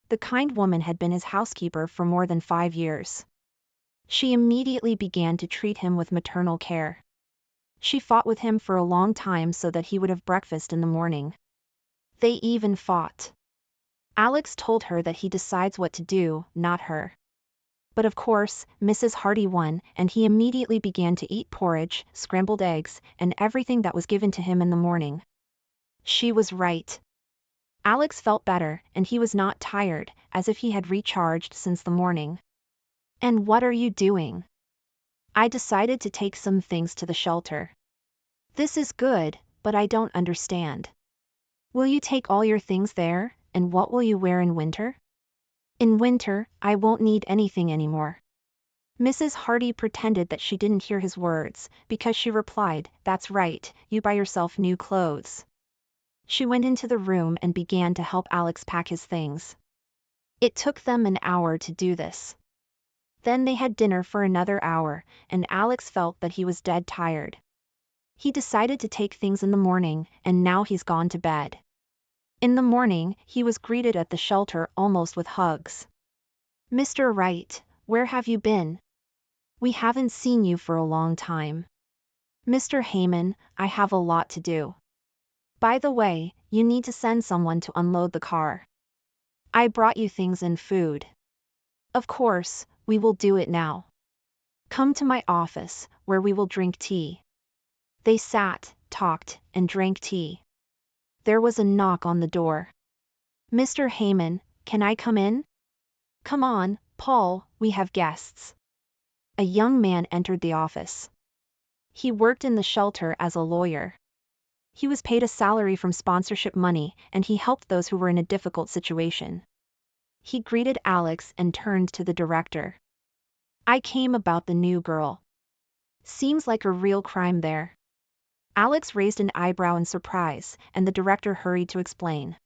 The kind woman had been his housekeeper for more than 5 years. She immediately began to treat him with maternal care. She fought with him for a long time so that he would have breakfast in the morning. They even fought. Alex told her that he decides what to do, not her. But of course, Mrs. Hardy won, and he immediately began to eat porridge, scrambled eggs, and everything that was given to him in the morning. She was right. Alex felt better, and he was not tired, as if he had recharged since the morning. "And what are you doing?" "I decided to take some things to the shelter." "This is good, but I don't understand. Will you take all your things there, and what will you wear in winter?" "In winter, I won't need anything anymore." Mrs. Hardy pretended that she didn't hear his words, because she replied, "That's right, you buy yourself new clothes." She went into the room and began to help Alex pack his things. It took them an hour to do this. Then they had dinner for another hour, and Alex felt that he was dead tired. He decided to take things in the morning, and now he's gone to bed. In the morning, he was greeted at the shelter almost with hugs. "Mr. Wright, where have you been? We haven't seen you for a long time." "Mr. Heyman, I have a lot to do. By the way, you need to send someone to unload the car. I brought you things and food." "Of course, we will do it now. Come to my office, where we will drink tea." They sat, talked, and drank tea. There was a knock on the door. "Mr. Heyman, can I come in?" "Come on, Paul, we have guests." A young man entered the office. He worked in the shelter as a lawyer. He was paid a salary from sponsorship money, and he helped those who were in a difficult situation. He greeted Alex and turned to the director. "I came about the new girl. Seems like a real crime there." Alex raised an eyebrow in surprise, and the director hurried to explain.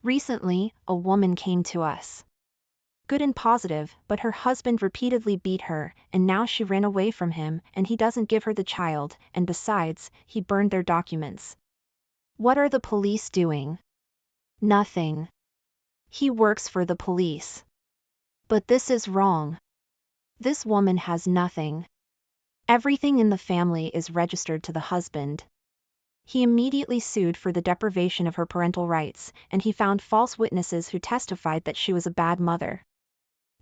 "Recently, a woman came to us. Good and positive, but her husband repeatedly beat her, and now she ran away from him, and he doesn't give her the child, and besides, he burned their documents." "What are the police doing?" "Nothing. He works for the police." "But this is wrong. This woman has nothing. Everything in the family is registered to the husband." He immediately sued for the deprivation of her parental rights, and he found false witnesses who testified that she was a bad mother.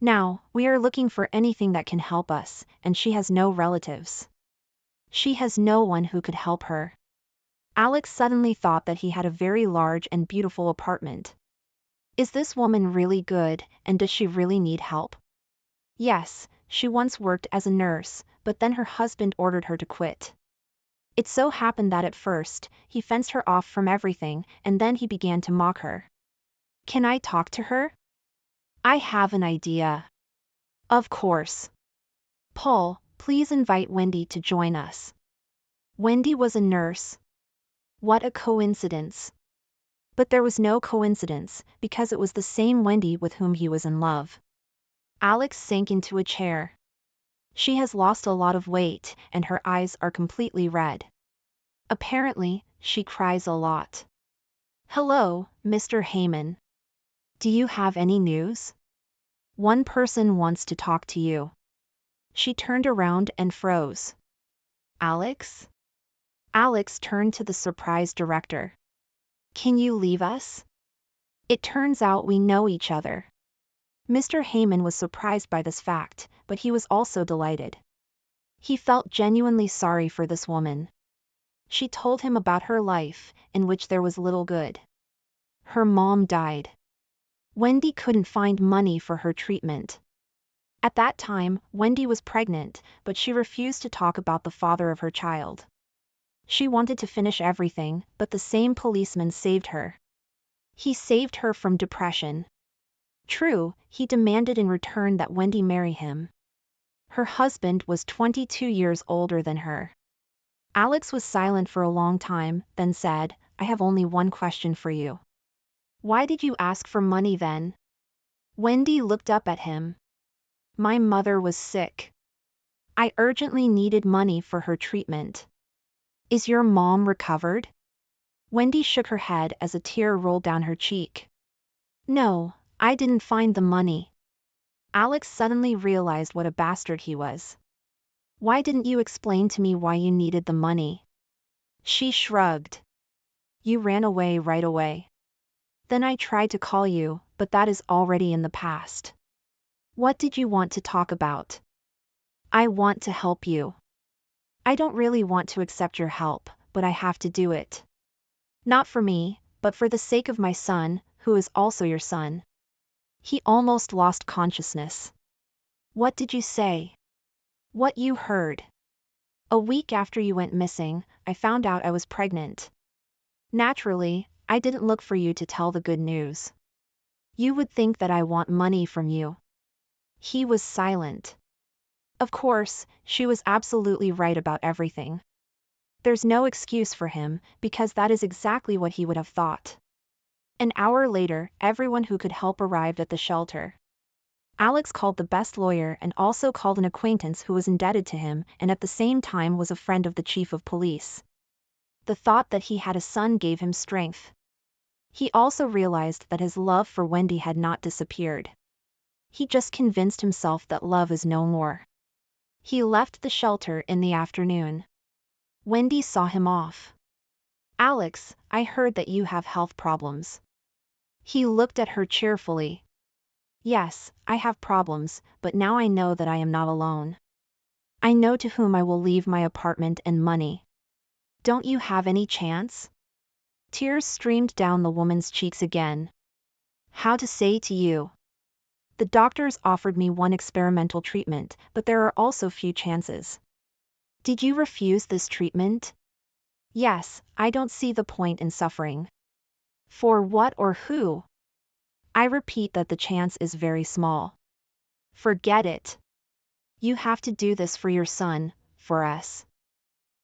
"Now, we are looking for anything that can help us, and she has no relatives. She has no one who could help her." Alex suddenly thought that he had a very large and beautiful apartment. Is this woman really good, and does she really need help? Yes, she once worked as a nurse, but then her husband ordered her to quit. It so happened that at first, he fenced her off from everything, and then he began to mock her. "Can I talk to her?" "I have an idea." "Of course. Paul, please invite Wendy to join us." Wendy was a nurse. What a coincidence. But there was no coincidence, because it was the same Wendy with whom he was in love. Alex sank into a chair. She has lost a lot of weight, and her eyes are completely red. Apparently, she cries a lot. "Hello, Mr. Heyman. Do you have any news? One person wants to talk to you." She turned around and froze. "Alex?" Alex turned to the surprised director. "Can you leave us? It turns out we know each other." Mr. Heyman was surprised by this fact, but he was also delighted. He felt genuinely sorry for this woman. She told him about her life, in which there was little good. Her mom died. Wendy couldn't find money for her treatment. At that time, Wendy was pregnant, but she refused to talk about the father of her child. She wanted to finish everything, but the same policeman saved her. He saved her from depression. True, he demanded in return that Wendy marry him. Her husband was 22 years older than her. Alex was silent for a long time, then said, "I have only one question for you. Why did you ask for money then?" Wendy looked up at him. "My mother was sick. I urgently needed money for her treatment." "Is your mom recovered?" Wendy shook her head as a tear rolled down her cheek. "No, I didn't find the money." Alex suddenly realized what a bastard he was. "Why didn't you explain to me why you needed the money?" She shrugged. "You ran away right away. Then I tried to call you, but that is already in the past." "What did you want to talk about?" "I want to help you. I don't really want to accept your help, but I have to do it. Not for me, but for the sake of my son, who is also your son." He almost lost consciousness. "What did you say?" "What you heard. A week after you went missing, I found out I was pregnant. Naturally, I didn't look for you to tell the good news. You would think that I want money from you." He was silent. Of course, she was absolutely right about everything. There's no excuse for him, because that is exactly what he would have thought. An hour later, everyone who could help arrived at the shelter. Alex called the best lawyer and also called an acquaintance who was indebted to him and at the same time was a friend of the chief of police. The thought that he had a son gave him strength. He also realized that his love for Wendy had not disappeared. He just convinced himself that love is no more. He left the shelter in the afternoon. Wendy saw him off. "Alex, I heard that you have health problems." He looked at her cheerfully. "Yes, I have problems, but now I know that I am not alone. I know to whom I will leave my apartment and money. Don't you have any chance?" Tears streamed down the woman's cheeks again. "How to say to you? The doctors offered me one experimental treatment, but there are also few chances." "Did you refuse this treatment?" "Yes, I don't see the point in suffering." "For what or who?" "I repeat that the chance is very small." "Forget it. You have to do this for your son, for us.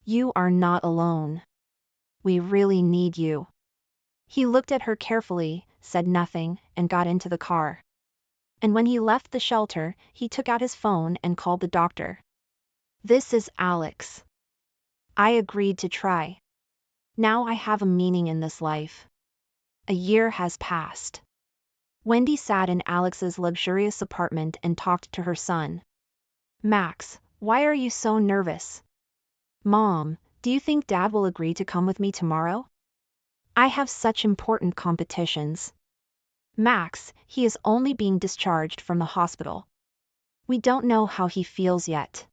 You are not alone. We really need you." He looked at her carefully, said nothing, and got into the car. And when he left the shelter, he took out his phone and called the doctor. "This is Alex. I agreed to try. Now I have a meaning in this life." A year has passed. Wendy sat in Alex's luxurious apartment and talked to her son. "Max, why are you so nervous?" "Mom, do you think Dad will agree to come with me tomorrow? I have such important competitions." "Max, he is only being discharged from the hospital. We don't know how he feels yet."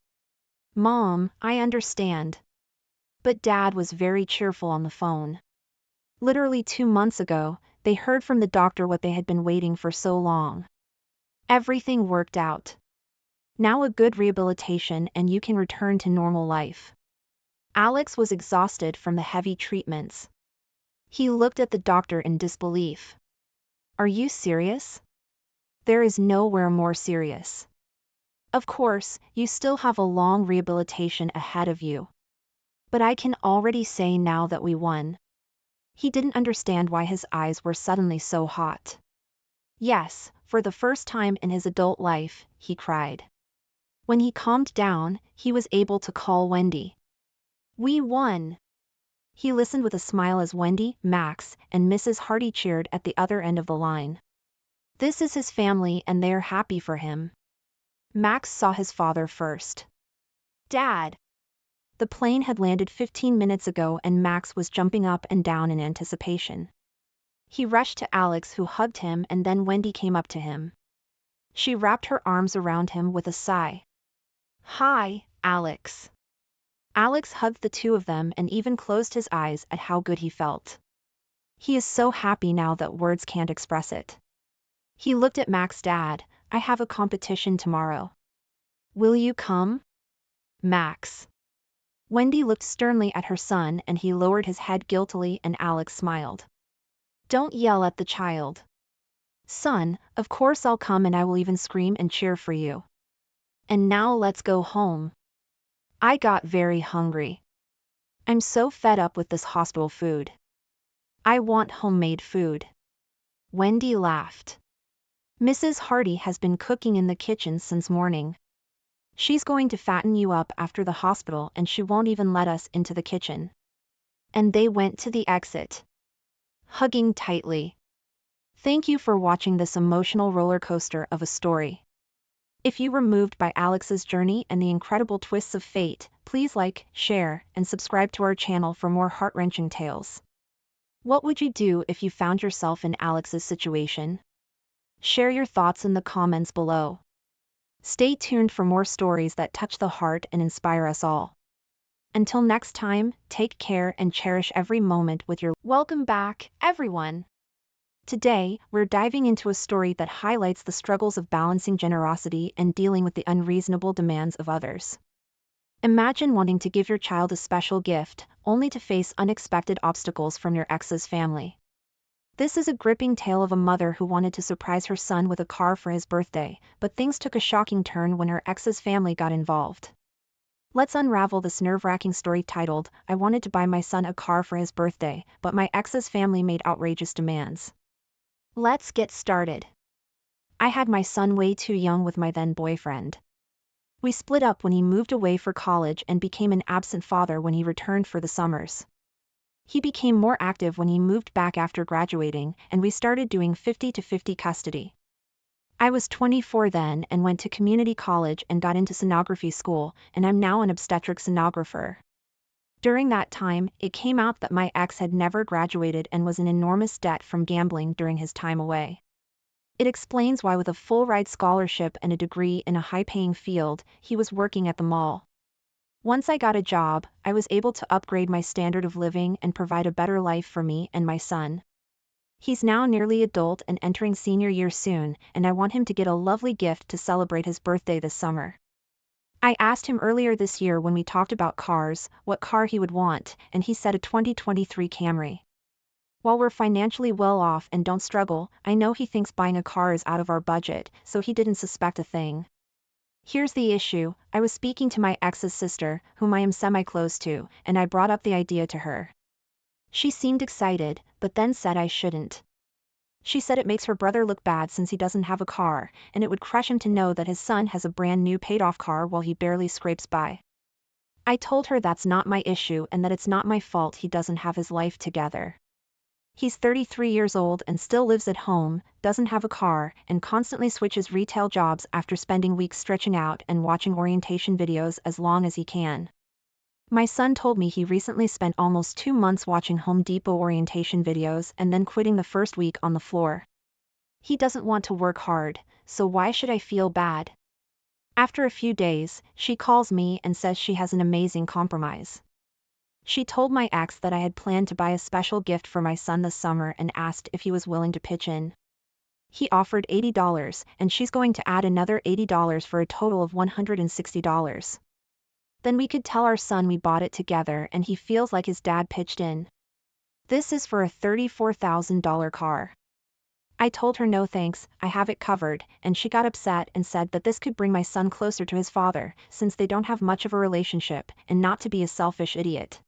"Mom, I understand." But Dad was very cheerful on the phone. Literally 2 months ago, they heard from the doctor what they had been waiting for so long. Everything worked out. Now a good rehabilitation and you can return to normal life. Alex was exhausted from the heavy treatments. He looked at the doctor in disbelief. "Are you serious?" "There is nowhere more serious. Of course, you still have a long rehabilitation ahead of you. But I can already say now that we won." He didn't understand why his eyes were suddenly so hot. Yes, for the first time in his adult life, he cried. When he calmed down, he was able to call Wendy. "We won." He listened with a smile as Wendy, Max, and Mrs. Hardy cheered at the other end of the line. This is his family and they are happy for him. Max saw his father first. "Dad!" The plane had landed 15 minutes ago and Max was jumping up and down in anticipation. He rushed to Alex who hugged him and then Wendy came up to him. She wrapped her arms around him with a sigh. "Hi, Alex." Alex hugged the two of them and even closed his eyes at how good he felt. He is so happy now that words can't express it. He looked at Mac's dad. I have a competition tomorrow. Will you come? Max. Wendy looked sternly at her son and he lowered his head guiltily and Alex smiled. Don't yell at the child. Son, of course I'll come and I will even scream and cheer for you. And now let's go home. I got very hungry. I'm so fed up with this hospital food. I want homemade food. Wendy laughed. Mrs. Hardy has been cooking in the kitchen since morning. She's going to fatten you up after the hospital and she won't even let us into the kitchen. And they went to the exit, hugging tightly. Thank you for watching this emotional roller coaster of a story. If you were moved by Alex's journey and the incredible twists of fate, please like, share, and subscribe to our channel for more heart-wrenching tales. What would you do if you found yourself in Alex's situation? Share your thoughts in the comments below. Stay tuned for more stories that touch the heart and inspire us all. Until next time, take care and cherish every moment with your... Welcome back, everyone! Today, we're diving into a story that highlights the struggles of balancing generosity and dealing with the unreasonable demands of others. Imagine wanting to give your child a special gift, only to face unexpected obstacles from your ex's family. This is a gripping tale of a mother who wanted to surprise her son with a car for his birthday, but things took a shocking turn when her ex's family got involved. Let's unravel this nerve-wracking story titled, I wanted to buy my son a car for his birthday, but my ex's family made outrageous demands. Let's get started. I had my son way too young with my then boyfriend. We split up when he moved away for college and became an absent father when he returned for the summers. He became more active when he moved back after graduating, and we started doing 50-50 custody. I was 24 then and went to community college and got into sonography school, and I'm now an obstetric sonographer. During that time, it came out that my ex had never graduated and was in enormous debt from gambling during his time away. It explains why with a full-ride scholarship and a degree in a high-paying field, he was working at the mall. Once I got a job, I was able to upgrade my standard of living and provide a better life for me and my son. He's now nearly adult and entering senior year soon, and I want him to get a lovely gift to celebrate his birthday this summer. I asked him earlier this year when we talked about cars, what car he would want, and he said a 2023 Camry. While we're financially well off and don't struggle, I know he thinks buying a car is out of our budget, so he didn't suspect a thing. Here's the issue, I was speaking to my ex's sister, whom I am semi-close to, and I brought up the idea to her. She seemed excited, but then said I shouldn't. She said it makes her brother look bad since he doesn't have a car, and it would crush him to know that his son has a brand new paid-off car while he barely scrapes by. I told her that's not my issue and that it's not my fault he doesn't have his life together. He's 33 years old and still lives at home, doesn't have a car, and constantly switches retail jobs after spending weeks stretching out and watching orientation videos as long as he can. My son told me he recently spent almost 2 months watching Home Depot orientation videos and then quitting the first week on the floor. He doesn't want to work hard, so why should I feel bad? After a few days, she calls me and says she has an amazing compromise. She told my ex that I had planned to buy a special gift for my son this summer and asked if he was willing to pitch in. He offered $80, and she's going to add another $80 for a total of $160. Then we could tell our son we bought it together and he feels like his dad pitched in. This is for a $34,000 car. I told her no thanks, I have it covered, and she got upset and said that this could bring my son closer to his father, since they don't have much of a relationship, and not to be a selfish idiot.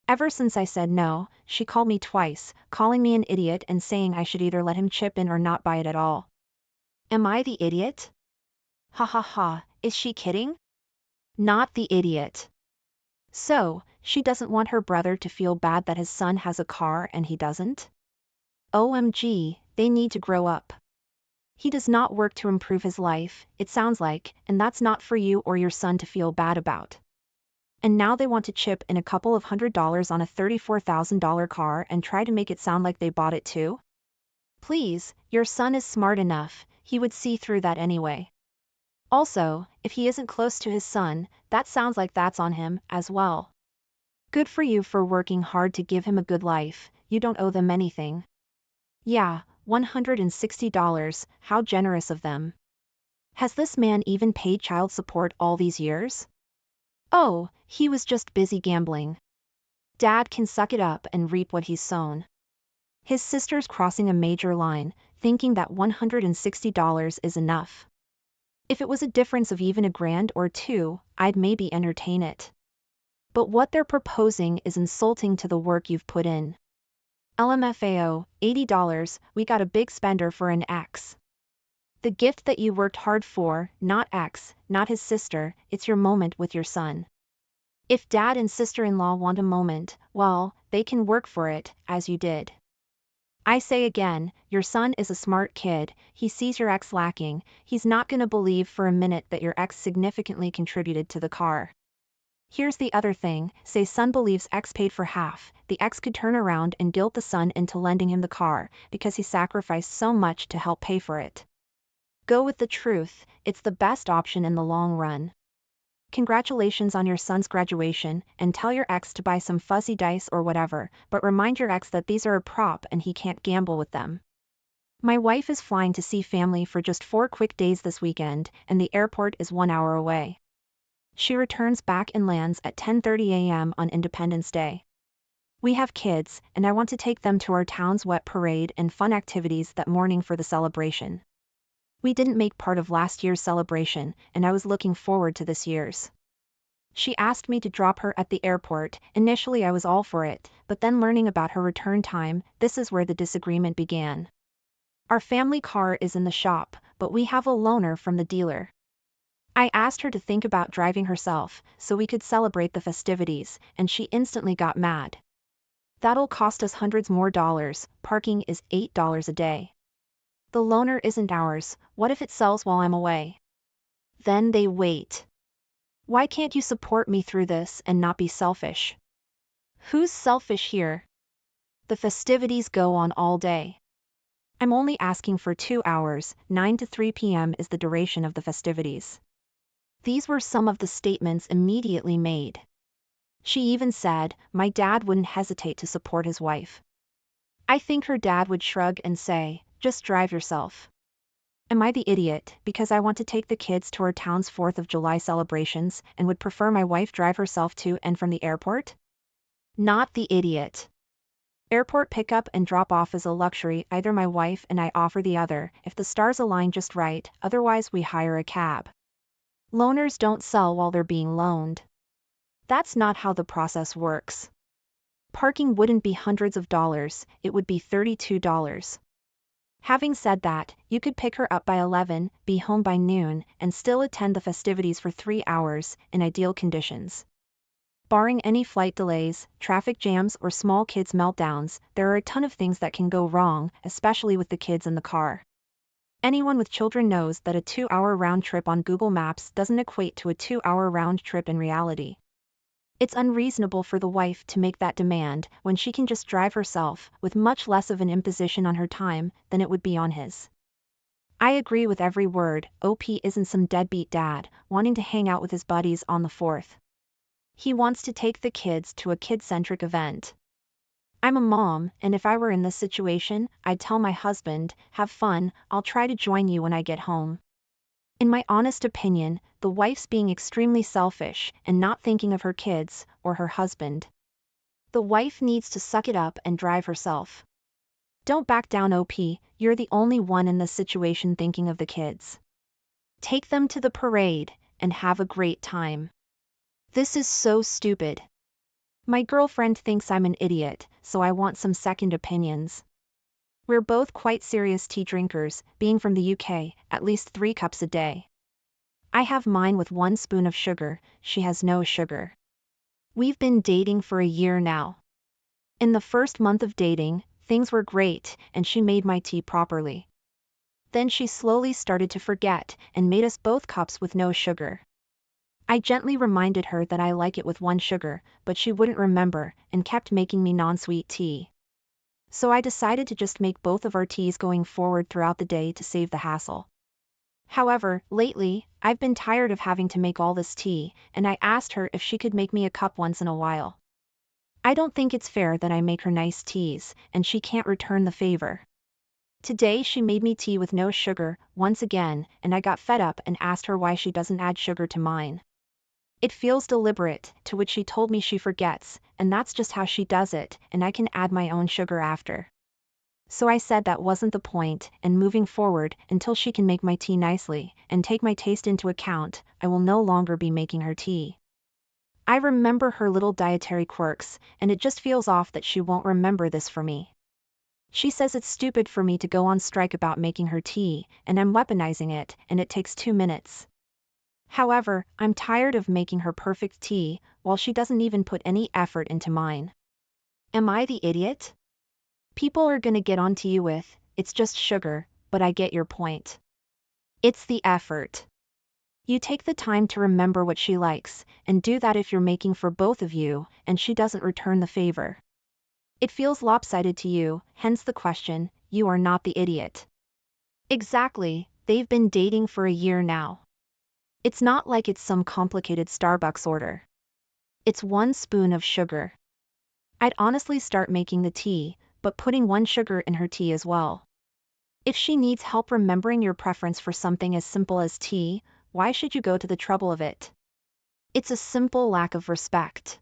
Ever since I said no, she called me twice, calling me an idiot and saying I should either let him chip in or not buy it at all. Am I the idiot? Ha ha ha, is she kidding? Not the idiot. So, she doesn't want her brother to feel bad that his son has a car and he doesn't? OMG, they need to grow up. He does not work to improve his life, it sounds like, and that's not for you or your son to feel bad about. And now they want to chip in a couple of $100s on a $34,000 car and try to make it sound like they bought it too? Please, your son is smart enough, he would see through that anyway. Also, if he isn't close to his son, that sounds like that's on him, as well. Good for you for working hard to give him a good life, you don't owe them anything. Yeah, $160, how generous of them. Has this man even paid child support all these years? Oh, he was just busy gambling. Dad can suck it up and reap what he's sown. His sister's crossing a major line, thinking that $160 is enough. If it was a difference of even $1,000 or $2,000, I'd maybe entertain it. But what they're proposing is insulting to the work you've put in. LMFAO, $80, we got a big spender for an ex. The gift that you worked hard for, not ex, not his sister, it's your moment with your son. If dad and sister-in-law want a moment, well, they can work for it, as you did. I say again, your son is a smart kid, he sees your ex lacking, he's not gonna believe for a minute that your ex significantly contributed to the car. Here's the other thing, say son believes ex paid for half, the ex could turn around and guilt the son into lending him the car, because he sacrificed so much to help pay for it. Go with the truth, it's the best option in the long run. Congratulations on your son's graduation, and tell your ex to buy some fuzzy dice or whatever, but remind your ex that these are a prop and he can't gamble with them. My wife is flying to see family for just 4 quick days this weekend, and the airport is 1 hour away. She returns back and lands at 10:30 a.m. on Independence Day. We have kids, and I want to take them to our town's wet parade and fun activities that morning for the celebration. We didn't make part of last year's celebration, and I was looking forward to this year's. She asked me to drop her at the airport. Initially I was all for it, but then learning about her return time, this is where the disagreement began. Our family car is in the shop, but we have a loaner from the dealer. I asked her to think about driving herself, so we could celebrate the festivities, and she instantly got mad. That'll cost us hundreds more dollars, parking is $8 a day. The loaner isn't ours, what if it sells while I'm away? Then they wait. Why can't you support me through this and not be selfish? Who's selfish here? The festivities go on all day. I'm only asking for 2 hours, 9 to 3 p.m. is the duration of the festivities. These were some of the statements immediately made. She even said, my dad wouldn't hesitate to support his wife. I think her dad would shrug and say, just drive yourself. Am I the idiot because I want to take the kids to our town's 4th of July celebrations and would prefer my wife drive herself to and from the airport? Not the idiot. Airport pickup and drop off is a luxury, either my wife and I offer the other, if the stars align just right, otherwise we hire a cab. Loaners don't sell while they're being loaned. That's not how the process works. Parking wouldn't be hundreds of dollars, it would be $32. Having said that, you could pick her up by 11, be home by noon, and still attend the festivities for 3 hours, in ideal conditions. Barring any flight delays, traffic jams or small kids' meltdowns, there are a ton of things that can go wrong, especially with the kids in the car. Anyone with children knows that a 2-hour round trip on Google Maps doesn't equate to a 2-hour round trip in reality. It's unreasonable for the wife to make that demand when she can just drive herself, with much less of an imposition on her time than it would be on his. I agree with every word, OP isn't some deadbeat dad, wanting to hang out with his buddies on the 4th. He wants to take the kids to a kid-centric event. I'm a mom, and if I were in this situation, I'd tell my husband, have fun, I'll try to join you when I get home. In my honest opinion, the wife's being extremely selfish and not thinking of her kids or her husband. The wife needs to suck it up and drive herself. Don't back down, OP, you're the only one in this situation thinking of the kids. Take them to the parade and have a great time. This is so stupid. My girlfriend thinks I'm an idiot, so I want some second opinions. We're both quite serious tea drinkers, being from the UK, at least 3 cups a day. I have mine with 1 spoon of sugar, she has no sugar. We've been dating for a year now. In the first month of dating, things were great, and she made my tea properly. Then she slowly started to forget, and made us both cups with no sugar. I gently reminded her that I like it with 1 sugar, but she wouldn't remember, and kept making me non-sweet tea. So I decided to just make both of our teas going forward throughout the day to save the hassle. However, lately, I've been tired of having to make all this tea, and I asked her if she could make me a cup once in a while. I don't think it's fair that I make her nice teas, and she can't return the favor. Today she made me tea with no sugar, once again, and I got fed up and asked her why she doesn't add sugar to mine. It feels deliberate, to which she told me she forgets, and that's just how she does it, and I can add my own sugar after. So I said that wasn't the point, and moving forward, until she can make my tea nicely, and take my taste into account, I will no longer be making her tea. I remember her little dietary quirks, and it just feels off that she won't remember this for me. She says it's stupid for me to go on strike about making her tea, and I'm weaponizing it, and it takes 2 minutes. However, I'm tired of making her perfect tea, while she doesn't even put any effort into mine. Am I the idiot? People are gonna get onto you with, it's just sugar, but I get your point. It's the effort. You take the time to remember what she likes, and do that if you're making for both of you, and she doesn't return the favor. It feels lopsided to you, hence the question, you are not the idiot. Exactly, they've been dating for a year now. It's not like it's some complicated Starbucks order. It's 1 spoon of sugar. I'd honestly start making the tea, but putting 1 sugar in her tea as well. If she needs help remembering your preference for something as simple as tea, why should you go to the trouble of it? It's a simple lack of respect.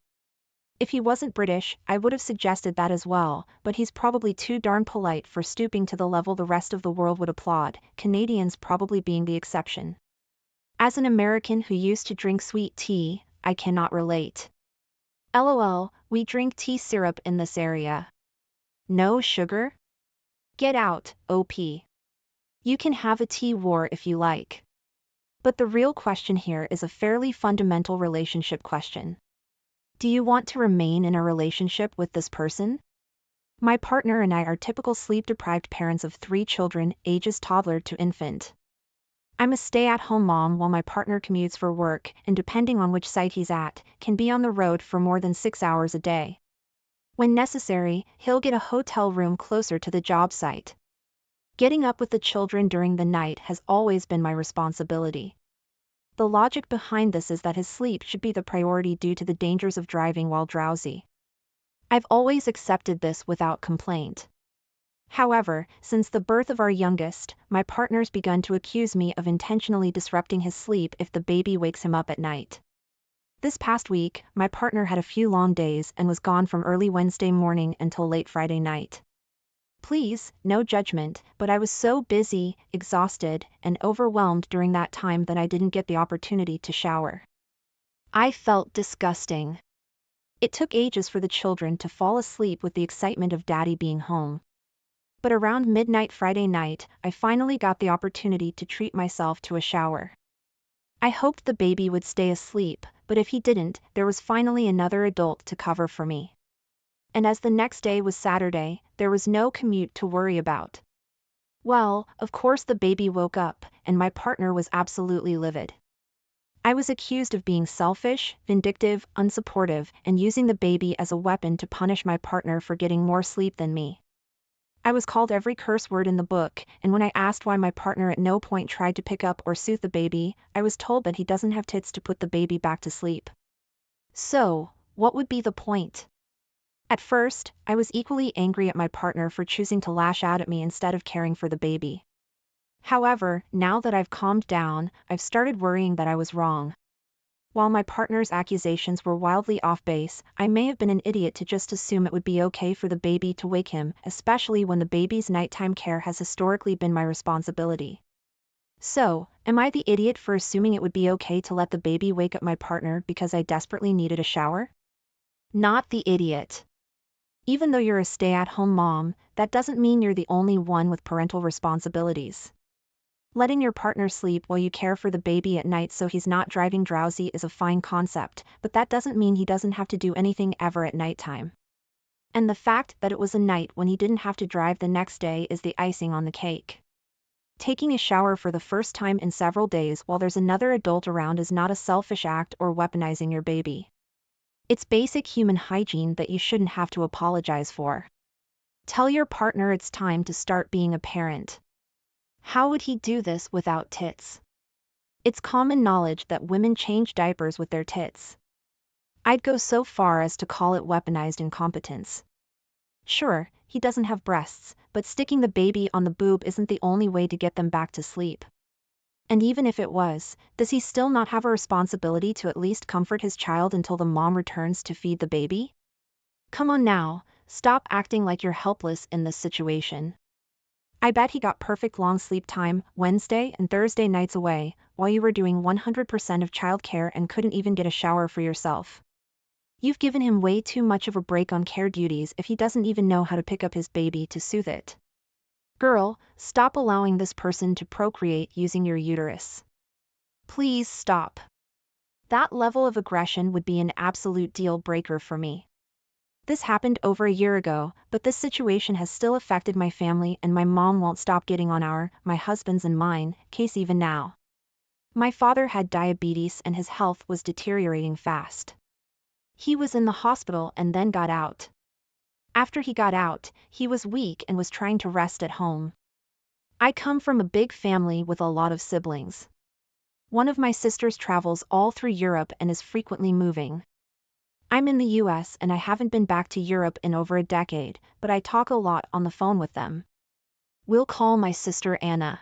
If he wasn't British, I would have suggested that as well, but he's probably too darn polite for stooping to the level the rest of the world would applaud, Canadians probably being the exception. As an American who used to drink sweet tea, I cannot relate. LOL, we drink tea syrup in this area. No sugar? Get out, OP. You can have a tea war if you like. But the real question here is a fairly fundamental relationship question. Do you want to remain in a relationship with this person? My partner and I are typical sleep-deprived parents of 3 children, ages toddler to infant. I'm a stay-at-home mom while my partner commutes for work, and depending on which site he's at, can be on the road for more than 6 hours a day. When necessary, he'll get a hotel room closer to the job site. Getting up with the children during the night has always been my responsibility. The logic behind this is that his sleep should be the priority due to the dangers of driving while drowsy. I've always accepted this without complaint. However, since the birth of our youngest, my partner's begun to accuse me of intentionally disrupting his sleep if the baby wakes him up at night. This past week, my partner had a few long days and was gone from early Wednesday morning until late Friday night. Please, no judgment, but I was so busy, exhausted, and overwhelmed during that time that I didn't get the opportunity to shower. I felt disgusting. It took ages for the children to fall asleep with the excitement of Daddy being home. But around midnight Friday night, I finally got the opportunity to treat myself to a shower. I hoped the baby would stay asleep, but if he didn't, there was finally another adult to cover for me. And as the next day was Saturday, there was no commute to worry about. Well, of course the baby woke up, and my partner was absolutely livid. I was accused of being selfish, vindictive, unsupportive, and using the baby as a weapon to punish my partner for getting more sleep than me. I was called every curse word in the book, and when I asked why my partner at no point tried to pick up or soothe the baby, I was told that he doesn't have tits to put the baby back to sleep. So, what would be the point? At first, I was equally angry at my partner for choosing to lash out at me instead of caring for the baby. However, now that I've calmed down, I've started worrying that I was wrong. While my partner's accusations were wildly off base, I may have been an idiot to just assume it would be okay for the baby to wake him, especially when the baby's nighttime care has historically been my responsibility. So, am I the idiot for assuming it would be okay to let the baby wake up my partner because I desperately needed a shower? Not the idiot. Even though you're a stay-at-home mom, that doesn't mean you're the only one with parental responsibilities. Letting your partner sleep while you care for the baby at night so he's not driving drowsy is a fine concept, but that doesn't mean he doesn't have to do anything ever at nighttime. And the fact that it was a night when he didn't have to drive the next day is the icing on the cake. Taking a shower for the first time in several days while there's another adult around is not a selfish act or weaponizing your baby. It's basic human hygiene that you shouldn't have to apologize for. Tell your partner it's time to start being a parent. How would he do this without tits? It's common knowledge that women change diapers with their tits. I'd go so far as to call it weaponized incompetence. Sure, he doesn't have breasts, but sticking the baby on the boob isn't the only way to get them back to sleep. And even if it was, does he still not have a responsibility to at least comfort his child until the mom returns to feed the baby? Come on now, stop acting like you're helpless in this situation. I bet he got perfect long sleep time Wednesday and Thursday nights away, while you were doing 100% of childcare and couldn't even get a shower for yourself. You've given him way too much of a break on care duties if he doesn't even know how to pick up his baby to soothe it. Girl, stop allowing this person to procreate using your uterus. Please stop. That level of aggression would be an absolute deal breaker for me. This happened over a year ago, but this situation has still affected my family and my mom won't stop getting on my husband's and mine, case even now. My father had diabetes and his health was deteriorating fast. He was in the hospital and then got out. After he got out, he was weak and was trying to rest at home. I come from a big family with a lot of siblings. One of my sisters travels all through Europe and is frequently moving. I'm in the US and I haven't been back to Europe in over a decade, but I talk a lot on the phone with them. We'll call my sister Anna.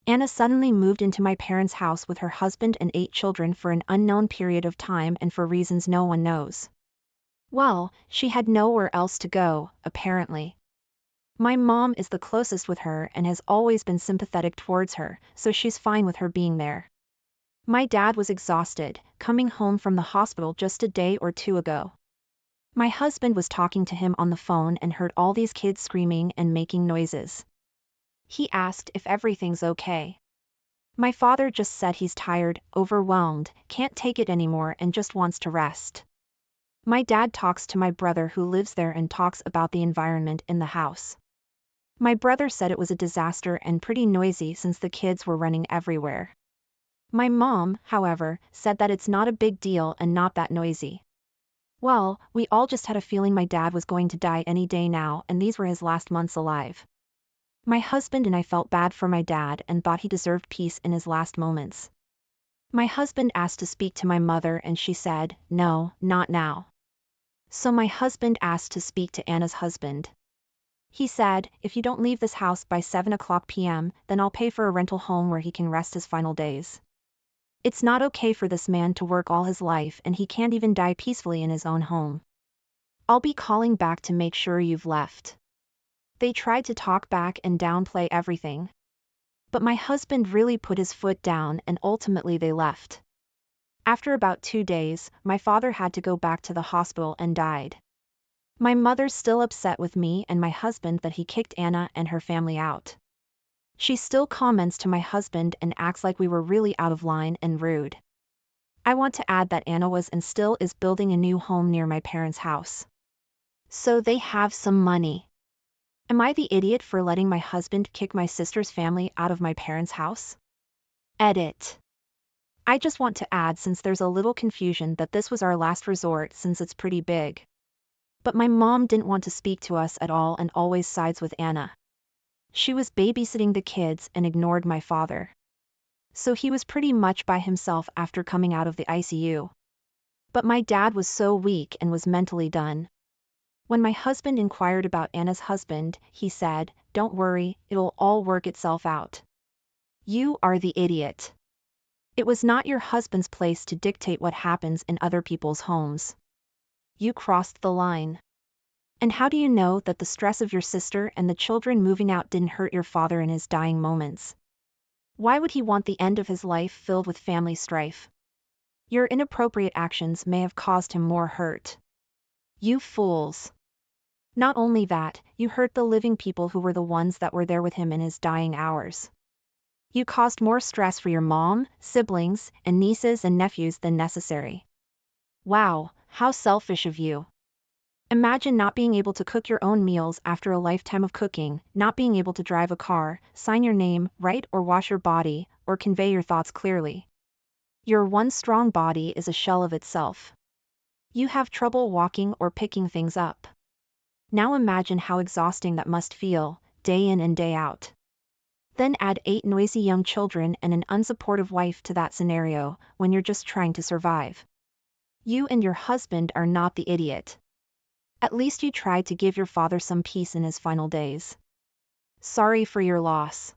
Anna suddenly moved into my parents' house with her husband and 8 children for an unknown period of time and for reasons no one knows. Well, she had nowhere else to go, apparently. My mom is the closest with her and has always been sympathetic towards her, so she's fine with her being there. My dad was exhausted, coming home from the hospital just a day or two ago. My husband was talking to him on the phone and heard all these kids screaming and making noises. He asked if everything's okay. My father just said he's tired, overwhelmed, can't take it anymore and just wants to rest. My dad talks to my brother who lives there and talks about the environment in the house. My brother said it was a disaster and pretty noisy since the kids were running everywhere. My mom, however, said that it's not a big deal and not that noisy. Well, we all just had a feeling my dad was going to die any day now and these were his last months alive. My husband and I felt bad for my dad and thought he deserved peace in his last moments. My husband asked to speak to my mother and she said, no, not now. So my husband asked to speak to Anna's husband. He said, if you don't leave this house by 7:00 p.m., then I'll pay for a rental home where he can rest his final days. It's not okay for this man to work all his life and he can't even die peacefully in his own home. I'll be calling back to make sure you've left. They tried to talk back and downplay everything. But my husband really put his foot down and ultimately they left. After about 2 days, my father had to go back to the hospital and died. My mother's still upset with me and my husband that he kicked Anna and her family out. She still comments to my husband and acts like we were really out of line and rude. I want to add that Anna was and still is building a new home near my parents' house. So they have some money. Am I the idiot for letting my husband kick my sister's family out of my parents' house? Edit. I just want to add since there's a little confusion that this was our last resort since it's pretty big. But my mom didn't want to speak to us at all and always sides with Anna. She was babysitting the kids and ignored my father. So he was pretty much by himself after coming out of the ICU. But my dad was so weak and was mentally done. When my husband inquired about Anna's husband, he said, don't worry, it'll all work itself out. You are the idiot. It was not your husband's place to dictate what happens in other people's homes. You crossed the line. And how do you know that the stress of your sister and the children moving out didn't hurt your father in his dying moments? Why would he want the end of his life filled with family strife? Your inappropriate actions may have caused him more hurt. You fools. Not only that, you hurt the living people who were the ones that were there with him in his dying hours. You caused more stress for your mom, siblings, and nieces and nephews than necessary. Wow, how selfish of you. Imagine not being able to cook your own meals after a lifetime of cooking, not being able to drive a car, sign your name, write or wash your body, or convey your thoughts clearly. Your one strong body is a shell of itself. You have trouble walking or picking things up. Now imagine how exhausting that must feel, day in and day out. Then add 8 noisy young children and an unsupportive wife to that scenario, when you're just trying to survive. You and your husband are not the idiot. At least you tried to give your father some peace in his final days. Sorry for your loss.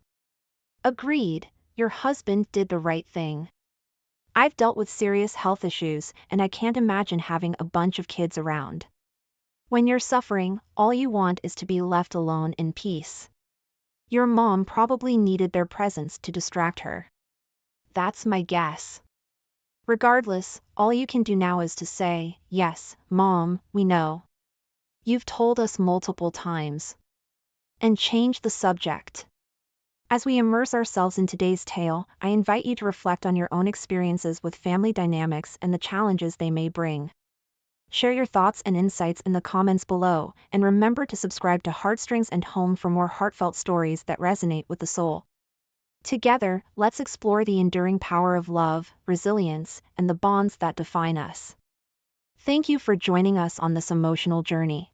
Agreed, your husband did the right thing. I've dealt with serious health issues, and I can't imagine having a bunch of kids around. When you're suffering, all you want is to be left alone in peace. Your mom probably needed their presence to distract her. That's my guess. Regardless, all you can do now is to say, yes, Mom, we know. You've told us multiple times. And change the subject. As we immerse ourselves in today's tale, I invite you to reflect on your own experiences with family dynamics and the challenges they may bring. Share your thoughts and insights in the comments below, and remember to subscribe to Heartstrings and Home for more heartfelt stories that resonate with the soul. Together, let's explore the enduring power of love, resilience, and the bonds that define us. Thank you for joining us on this emotional journey.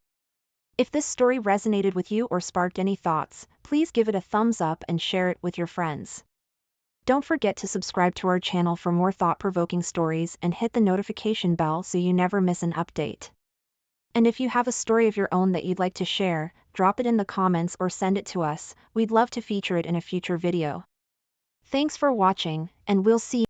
If this story resonated with you or sparked any thoughts, please give it a thumbs up and share it with your friends. Don't forget to subscribe to our channel for more thought-provoking stories and hit the notification bell so you never miss an update. And if you have a story of your own that you'd like to share, drop it in the comments or send it to us. We'd love to feature it in a future video. Thanks for watching, and we'll see you